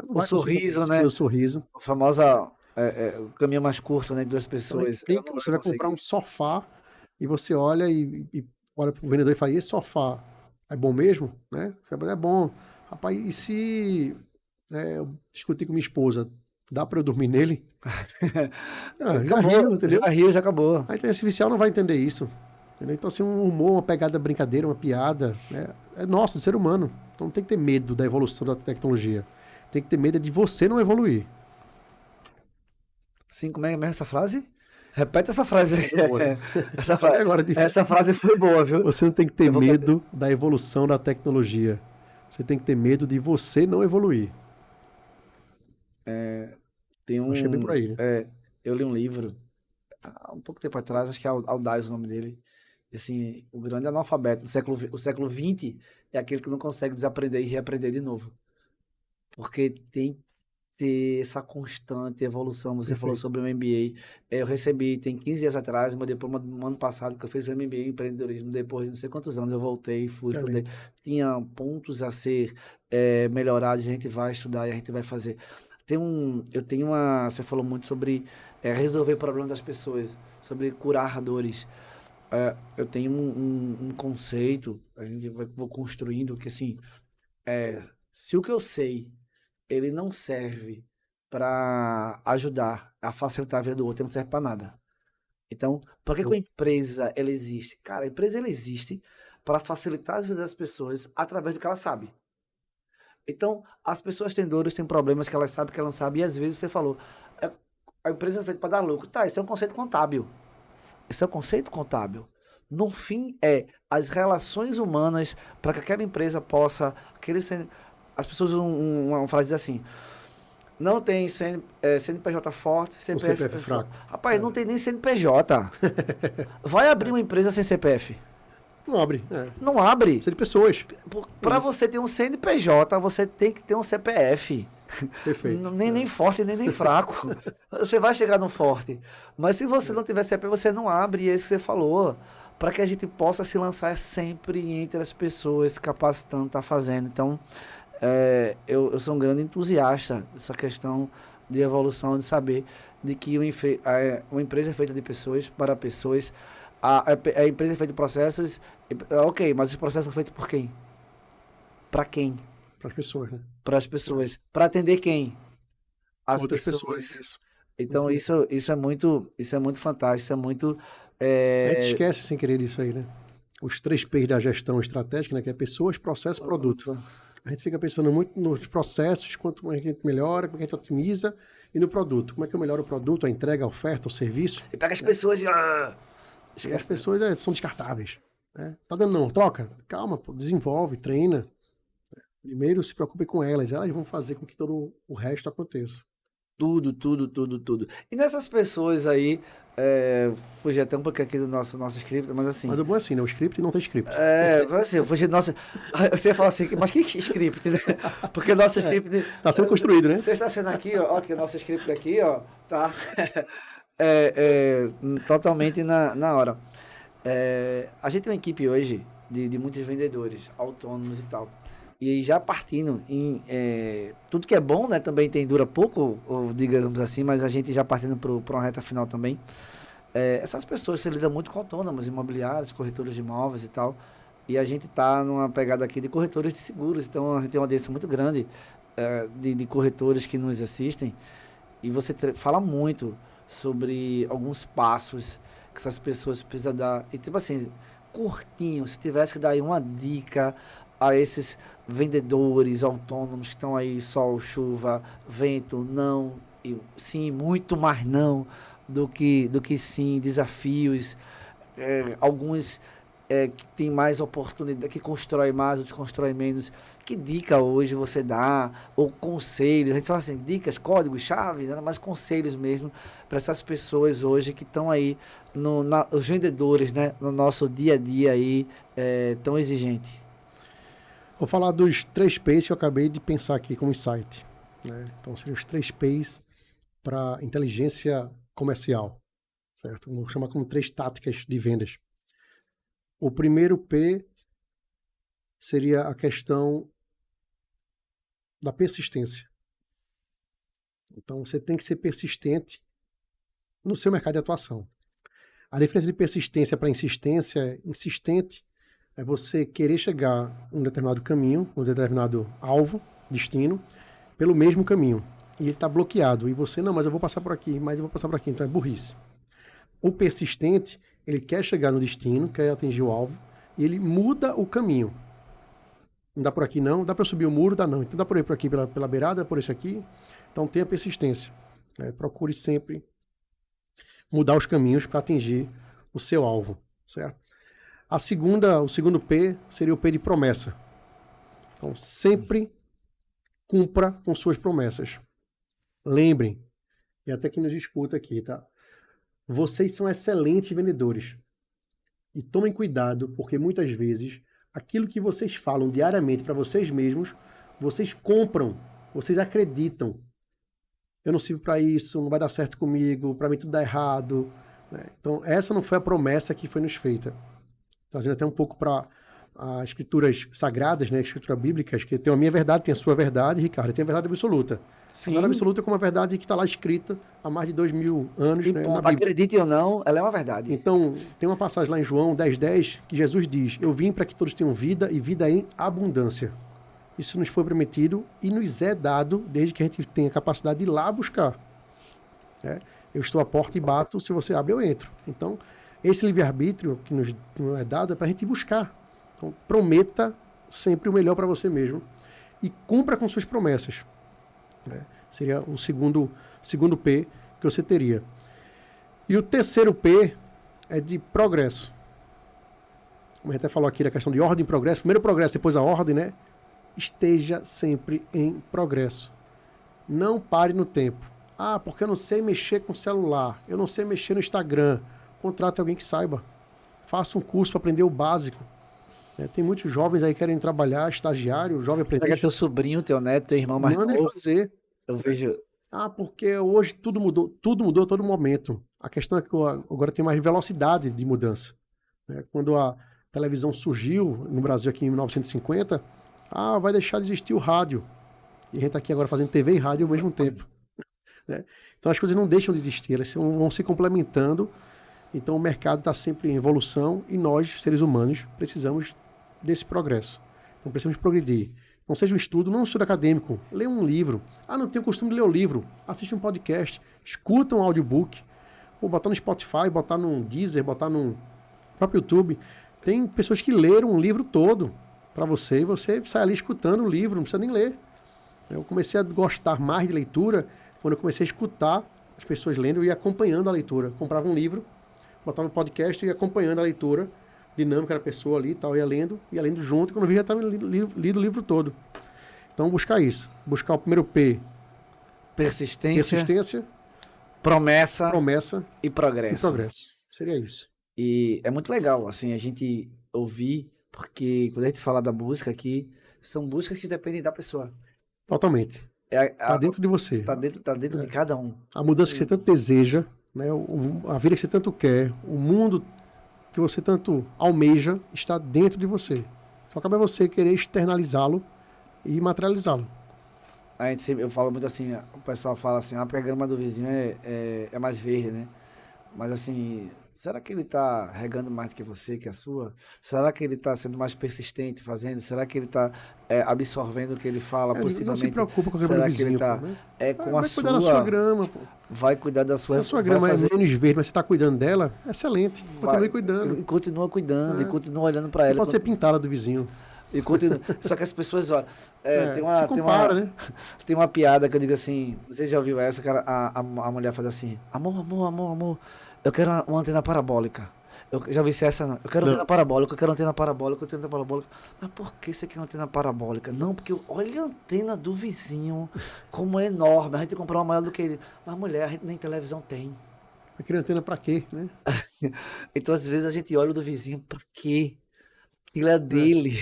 O sorriso, né? O sorriso. A famosa o caminho mais curto, né, de duas pessoas. Então, você vai comprar um sofá e você olha e olha pro vendedor e fala, e esse sofá é bom mesmo? Né? É bom. Rapaz, e se eu discutir com minha esposa, dá para eu dormir nele? Já riu, entendeu? Já acabou. A inteligência artificial não vai entender isso. Entendeu? Então, assim, um humor, uma pegada brincadeira, uma piada, né? É nosso, do ser humano. Então não tem que ter medo da evolução da tecnologia. Tem que ter medo de você não evoluir. Sim, como é mesmo essa frase? Repete essa frase aí. Essa frase foi boa, viu? Você não tem que ter medo da evolução da tecnologia. Você tem que ter medo de você não evoluir. Eu achei bem por aí, né? Eu li um livro há um pouco tempo atrás, acho que é Audaz o nome dele. Assim, o grande analfabeto o século XX é aquele que não consegue desaprender e reaprender de novo. Porque tem que ter essa constante evolução. Você falou sobre o MBA. Eu recebi, tem 15 dias atrás, meu diploma no ano passado, que eu fiz o MBA em empreendedorismo. Depois de não sei quantos anos, eu voltei, tinha pontos a ser melhorados, a gente vai estudar e a gente vai fazer. Você falou muito sobre resolver problemas das pessoas, sobre curar dores. Eu tenho um conceito, vou construindo, que assim, se o que eu sei, ele não serve para ajudar a facilitar a vida do outro, ele não serve para nada. Então, por que a empresa ela existe? Cara, a empresa ela existe para facilitar as vidas das pessoas através do que ela sabe. Então, as pessoas têm dores, têm problemas que elas sabem, que elas não sabem, e às vezes você falou, a empresa é feita para dar lucro. Tá, isso é um conceito contábil. Esse é o conceito contábil. No fim, as relações humanas para que aquela empresa possa... As pessoas usam uma frase assim, Não tem CNPJ forte, O CPF, CPF fraco. Rapaz, não tem nem CNPJ. Vai abrir uma empresa sem CPF. Não abre. Não abre. Precisa de pessoas. Para Isso. você ter um CNPJ, você tem que ter um CPF. Perfeito. Nem forte, nem fraco. Você vai chegar no forte. Mas se você não tiver CPF, você não abre, e é isso que você falou. Para que a gente possa se lançar sempre entre as pessoas, se capacitando, tá fazendo. Então, eu sou um grande entusiasta dessa questão de evolução, de saber de que uma empresa é feita de pessoas, para pessoas. A empresa é feita de processos. Ok, mas os processos são feitos por quem? Para quem? Para as pessoas, né? Para as pessoas. Para atender quem? As Outras pessoas. Isso. Então isso é muito fantástico, isso é muito A gente esquece sem querer isso aí, né? Os 3 P's da gestão estratégica, né? Que é pessoas, processo, produto. A gente fica pensando muito nos processos, quanto a gente melhora, como a gente otimiza, e no produto. Como é que eu melhoro o produto, a entrega, a oferta, o serviço? E pega as pessoas e E as pessoas são descartáveis. Né? Tá dando não, troca. Calma, pô, desenvolve, treina. Primeiro se preocupe com elas vão fazer com que todo o resto aconteça. tudo. E nessas pessoas aí, fugi até um pouquinho aqui do nosso script, mas assim. Mas o bom é assim, né? O script não tem script. Assim, eu fugi do nosso. Você fala assim, mas que script, né? Porque o nosso script. Tá sendo construído, né? Você está sendo aqui, ó, que o nosso script aqui, ó, tá. Totalmente na hora. A gente tem uma equipe hoje de muitos vendedores autônomos e tal. E aí já partindo em tudo que é bom, né? Também dura pouco, ou digamos assim, mas a gente já partindo para uma reta final também. Essas pessoas se lidam muito com autônomos, imobiliários, corretores de imóveis e tal. E a gente está numa pegada aqui de corretores de seguros. Então a gente tem uma audiência muito grande de corretores que nos assistem. E você fala muito sobre alguns passos que essas pessoas precisam dar. E tipo assim, curtinho, se tivesse que dar aí uma dica a esses vendedores autônomos que estão aí, sol, chuva, vento, não, e sim, muito mais não do que sim, desafios, alguns que tem mais oportunidade, que constrói mais, outros constrói menos. Que dica hoje você dá, ou conselhos, a gente fala assim, dicas, códigos, chaves, né? Mas conselhos mesmo para essas pessoas hoje que estão aí, os vendedores, né, no nosso dia a dia aí, tão exigente. Vou falar dos 3 P's que eu acabei de pensar aqui como insight. Né? Então, seriam os 3 P's para inteligência comercial. Certo? Vou chamar como 3 táticas de vendas. O primeiro P seria a questão da persistência. Então, você tem que ser persistente no seu mercado de atuação. A diferença de persistência para insistência, insistente, é você querer chegar a um determinado caminho, um determinado alvo, destino, pelo mesmo caminho. E ele está bloqueado. E você, não, mas eu vou passar por aqui, mas eu vou passar por aqui. Então é burrice. O persistente, ele quer chegar no destino, quer atingir o alvo, e ele muda o caminho. Não dá por aqui não, dá para subir o muro, dá não. Então dá por ir por aqui pela beirada, dá por isso aqui. Então tenha persistência. Procure sempre mudar os caminhos para atingir o seu alvo, certo? O segundo P seria o P de promessa. Então, sempre cumpra com suas promessas. Lembrem, e até quem nos escuta aqui, tá? Vocês são excelentes vendedores. E tomem cuidado, porque muitas vezes aquilo que vocês falam diariamente para vocês mesmos, vocês compram, vocês acreditam. Eu não sirvo para isso, não vai dar certo comigo, para mim tudo dá errado. Né? Então, essa não foi a promessa que foi nos feita. Trazendo até um pouco para as escrituras sagradas, né, escrituras bíblicas, que tem a minha verdade, tem a sua verdade, Ricardo, tem a verdade absoluta. Sim. A verdade absoluta é como uma verdade que está lá escrita há mais de 2000 anos. Né, na Bíblia. Acredite ou não, ela é uma verdade. Então, tem uma passagem lá em João 10:10 que Jesus diz: eu vim para que todos tenham vida e vida em abundância. Isso nos foi permitido e nos é dado desde que a gente tenha a capacidade de ir lá buscar. Eu estou à porta e bato, se você abre eu entro. Então, esse livre-arbítrio que nos é dado é para a gente buscar. Então, prometa sempre o melhor para você mesmo e cumpra com suas promessas. Seria o segundo P que você teria. E o terceiro P é de progresso. Como a gente até falou aqui da questão de ordem e progresso. Primeiro o progresso, depois a ordem, né? Esteja sempre em progresso. Não pare no tempo. Ah, porque eu não sei mexer com celular, eu não sei mexer no Instagram. Contrate alguém que saiba. Faça um curso para aprender o básico. Tem muitos jovens aí que querem trabalhar, estagiário, jovem aprendiz. Pega teu sobrinho, teu neto, teu irmão mais Manda ele novo. fazer. Eu vejo... Ah, porque hoje tudo mudou a todo momento. A questão é que agora tem mais velocidade de mudança. Quando a televisão surgiu no Brasil aqui em 1950, vai deixar de existir o rádio. E a gente está aqui agora fazendo TV e rádio ao mesmo tempo. Então as coisas não deixam de existir, elas vão se complementando. Então o mercado está sempre em evolução e nós, seres humanos, precisamos desse progresso. Então precisamos progredir. Não seja um estudo, não um estudo acadêmico. Leia um livro. Não tenho o costume de ler o livro. Assiste um podcast. Escuta um audiobook. Ou botar no Spotify, botar no Deezer, botar no próprio YouTube. Tem pessoas que leram um livro todo para você e você sai ali escutando o livro, não precisa nem ler. Eu comecei a gostar mais de leitura quando eu comecei a escutar as pessoas lendo e acompanhando a leitura. Comprava um livro, botava um podcast e ia acompanhando a leitura. Dinâmica da pessoa ali e tal, ia lendo junto, e quando eu vi já estava lido o livro todo. Então, buscar isso. Buscar o primeiro P. Persistência. Promessa e progresso. Seria isso. E é muito legal, assim, a gente ouvir, porque quando a gente fala da música aqui, são músicas que dependem da pessoa. Totalmente. Está dentro de você. Está dentro de cada um. A mudança que você tanto deseja, né, a vida que você tanto quer, o mundo que você tanto almeja está dentro de você. Só cabe a você querer externalizá-lo e materializá-lo. Eu falo muito assim, o pessoal fala assim, porque a grama do vizinho é mais verde, né? Mas assim, será que ele está regando mais do que você, que a sua? Será que ele está sendo mais persistente fazendo? Será que ele está absorvendo o que ele fala positivamente? Não se preocupa com a grama do vizinho. Será que ele está vai cuidar da sua grama, pô. Vai cuidar da sua... Se a sua grama é menos verde, mas você está cuidando dela, excelente. Continue cuidando. E continua cuidando, e continua olhando para ela. Pode ser pintada do vizinho. E continua. Só que as pessoas, olha, tem uma piada que eu digo assim, você já ouviu essa, cara? A mulher faz assim, amor, eu quero uma antena parabólica. Eu já vi essa, não. Eu quero antena parabólica. Mas por que você quer uma antena parabólica? Não, porque olha a antena do vizinho, como é enorme. A gente tem que comprar uma maior do que ele. Mas mulher, a gente nem televisão tem. Vai querer antena pra quê, né? Então, às vezes, a gente olha o do vizinho, pra quê? Aquilo é dele.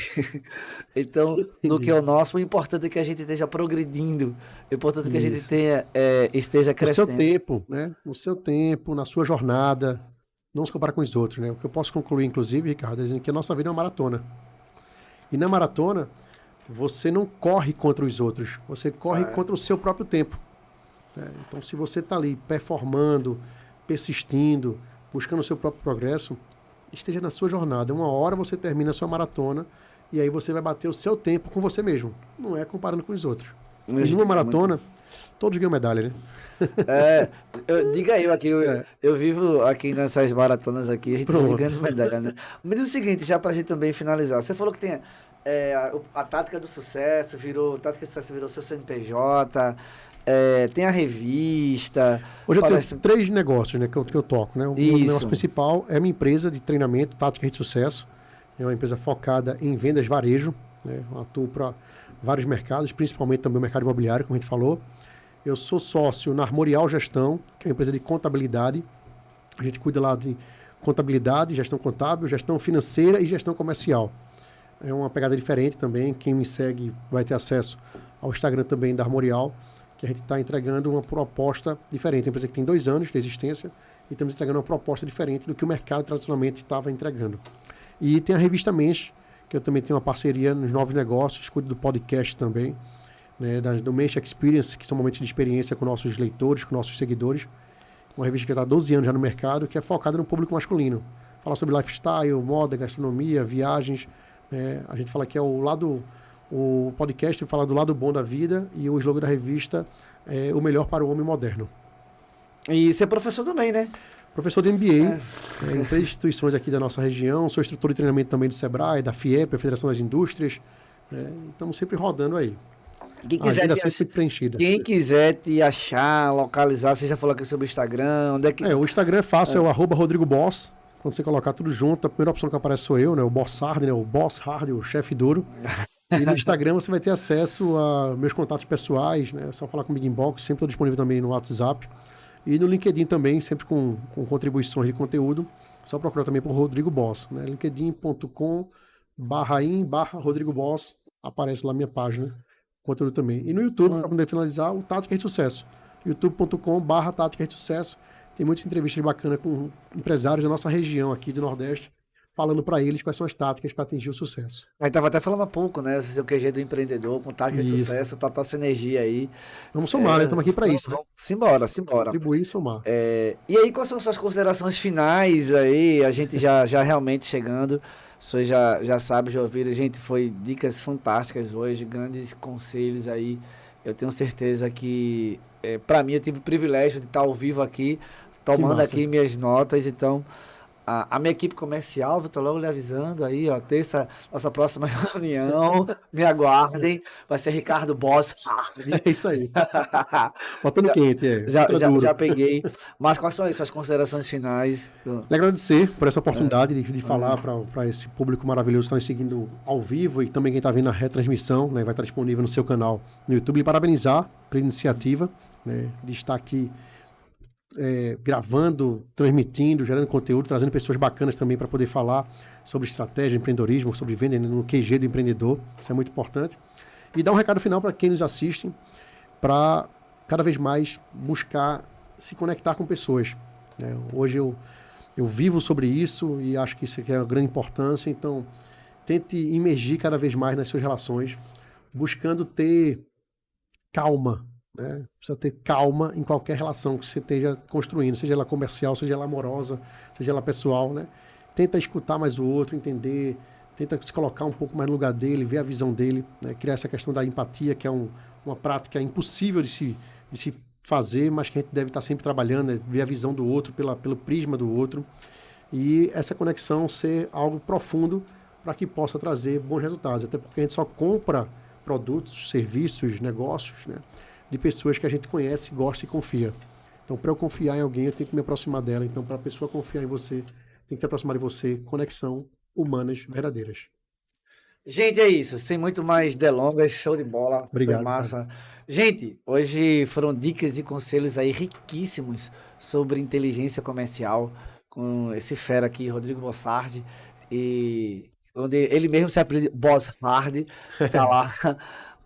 Então, no que é o nosso, o importante é que a gente esteja progredindo. O importante é que a gente esteja crescendo. No seu tempo, né? No seu tempo, na sua jornada. Não se comparar com os outros, né? O que eu posso concluir, inclusive, Ricardo, é dizendo que a nossa vida é uma maratona. E na maratona, você não corre contra os outros. Você corre contra o seu próprio tempo. Então, se você está ali performando, persistindo, buscando o seu próprio progresso, esteja na sua jornada. Uma hora você termina a sua maratona e aí você vai bater o seu tempo com você mesmo. Não é comparando com os outros. Em uma maratona, todos ganham medalha, né? Diga eu aqui, eu vivo aqui nessas maratonas aqui, a gente vai ganhando medalha, né? Me diz o seguinte, já pra gente também finalizar. Você falou que tem a Tática do Sucesso, Tática do Sucesso virou seu CNPJ, tem a revista. Hoje eu tenho 3 negócios, né, que eu toco, né? O meu negócio principal é a minha empresa de treinamento, Tática de Sucesso. É uma empresa focada em vendas varejo, né? Eu atuo para vários mercados, principalmente também o mercado imobiliário, como a gente falou. Eu sou sócio na Armorial Gestão, que é uma empresa de contabilidade. A gente cuida lá de contabilidade, gestão contábil, gestão financeira e gestão comercial. É uma pegada diferente também. Quem me segue vai ter acesso ao Instagram também da Armorial, que a gente está entregando uma proposta diferente. É uma empresa que tem 2 anos de existência e estamos entregando uma proposta diferente do que o mercado tradicionalmente estava entregando. E tem a Revista Mensch, que eu também tenho uma parceria nos novos negócios, cuido do podcast também, né, do Mensch Experience, que são momentos de experiência com nossos leitores, com nossos seguidores. Uma revista que está há 12 anos já no mercado, que é focada no público masculino. Fala sobre lifestyle, moda, gastronomia, viagens. Né? A gente fala que é o podcast fala do lado bom da vida e o slogan da revista é o melhor para o homem moderno. E você é professor também, né? Professor de MBA, em 3 instituições aqui da nossa região. Sou instrutor de treinamento também do SEBRAE, da FIEP, a Federação das Indústrias. Estamos sempre rodando aí. Quem quiser te achar, localizar, você já falou aqui sobre o Instagram, onde é que... o Instagram é fácil, é o @RodrigoBoss. Quando você colocar tudo junto, a primeira opção que aparece sou eu, né? O Boss Hard, né? O Boss Hard, o chefe duro. E no Instagram você vai ter acesso a meus contatos pessoais, né? É só falar comigo em inbox, sempre estou disponível também no WhatsApp. E no LinkedIn também, sempre com contribuições de conteúdo. Só procurar também por Rodrigo Boss, né? linkedin.com/in/Rodrigo Boss. Aparece lá a minha página, conteúdo também. E no YouTube, para poder finalizar, o Tática de Sucesso. youtube.com/Tática de Sucesso. Tem muitas entrevistas bacanas com empresários da nossa região aqui do Nordeste, falando para eles quais são as táticas para atingir o sucesso. A gente estava até falando há pouco, né? O QG do empreendedor, com tática de sucesso, tá essa energia aí. Vamos somar, né? Estamos aqui para isso. Né? Simbora. Contribuir e somar. E aí, quais são suas considerações finais aí? A gente já realmente chegando. As pessoas já sabem, já ouviram. Gente, foi dicas fantásticas hoje, grandes conselhos aí. Eu tenho certeza que, para mim, eu tive o privilégio de estar ao vivo aqui, tomando aqui minhas notas, então... A minha equipe comercial, estou logo lhe avisando aí, ó, terça, nossa próxima reunião, me aguardem, vai ser Ricardo Boss. É isso aí. Botando quente, já peguei. Mas quais são suas considerações finais? E agradecer por essa oportunidade de falar para esse público maravilhoso que está nos seguindo ao vivo e também quem está vendo a retransmissão, né, vai estar disponível no seu canal no YouTube. E parabenizar pela iniciativa, né, de estar aqui gravando, transmitindo, gerando conteúdo, trazendo pessoas bacanas também para poder falar sobre estratégia, empreendedorismo, sobre venda no QG do empreendedor. Isso é muito importante. E dar um recado final para quem nos assiste, para cada vez mais buscar se conectar com pessoas. Hoje eu vivo sobre isso e acho que isso aqui é uma grande importância. Então, tente imergir cada vez mais nas suas relações, buscando ter calma. Né? Precisa ter calma em qualquer relação que você esteja construindo, seja ela comercial, seja ela amorosa, seja ela pessoal. Né? Tenta escutar mais o outro, entender, tenta se colocar um pouco mais no lugar dele, ver a visão dele, né? Criar essa questão da empatia, que é uma prática impossível de se fazer, mas que a gente deve estar sempre trabalhando, né? Ver a visão do outro pelo prisma do outro, e essa conexão ser algo profundo para que possa trazer bons resultados, até porque a gente só compra produtos, serviços, negócios, né? De pessoas que a gente conhece, gosta e confia. Então, para eu confiar em alguém, eu tenho que me aproximar dela. Então, para a pessoa confiar em você, tem que se aproximar de você. Conexão humanas verdadeiras. Gente, é isso. Sem muito mais delongas, show de bola. Obrigado. Foi massa. Gente, hoje foram dicas e conselhos aí riquíssimos sobre inteligência comercial com esse fera aqui, Rodrigo Bossardi, e onde ele mesmo se apelida Bossardi, tá lá.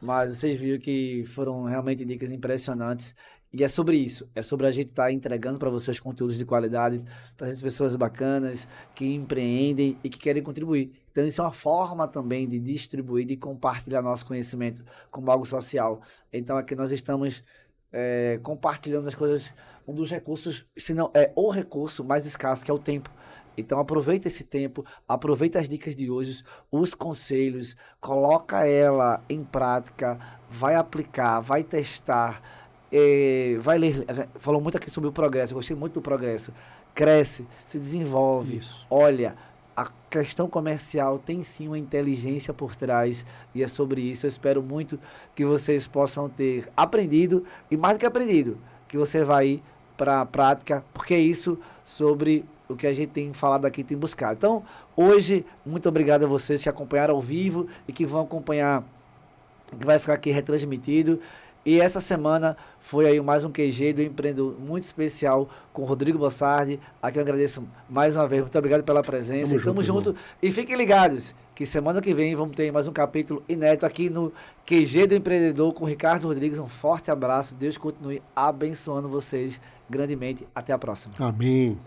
Mas vocês viram que foram realmente dicas impressionantes. E é sobre isso. É sobre a gente estar entregando para vocês conteúdos de qualidade, trazendo pessoas bacanas, que empreendem e que querem contribuir. Então isso é uma forma também de distribuir, de compartilhar nosso conhecimento como algo social. Então aqui nós estamos compartilhando as coisas, um dos recursos, se não é o recurso mais escasso, que é o tempo. Então aproveita esse tempo, aproveita as dicas de hoje, os conselhos, coloca ela em prática, vai aplicar, vai testar, vai ler. Falou muito aqui sobre o progresso, eu gostei muito do progresso. Cresce, se desenvolve, olha, a questão comercial tem sim uma inteligência por trás e é sobre isso. Eu espero muito que vocês possam ter aprendido e mais do que aprendido, que você vai para a prática, porque é isso sobre o que a gente tem falado aqui, tem buscado. Então, hoje, muito obrigado a vocês que acompanharam ao vivo e que vão acompanhar, que vai ficar aqui retransmitido. E essa semana foi aí mais um QG do Empreendedor muito especial com o Rodrigo Bossardi. Aqui eu agradeço mais uma vez. Muito obrigado pela presença. Tamo junto. E fiquem ligados que semana que vem vamos ter mais um capítulo inédito aqui no QG do Empreendedor com o Ricardo Rodrigues. Um forte abraço. Deus continue abençoando vocês grandemente. Até a próxima. Amém.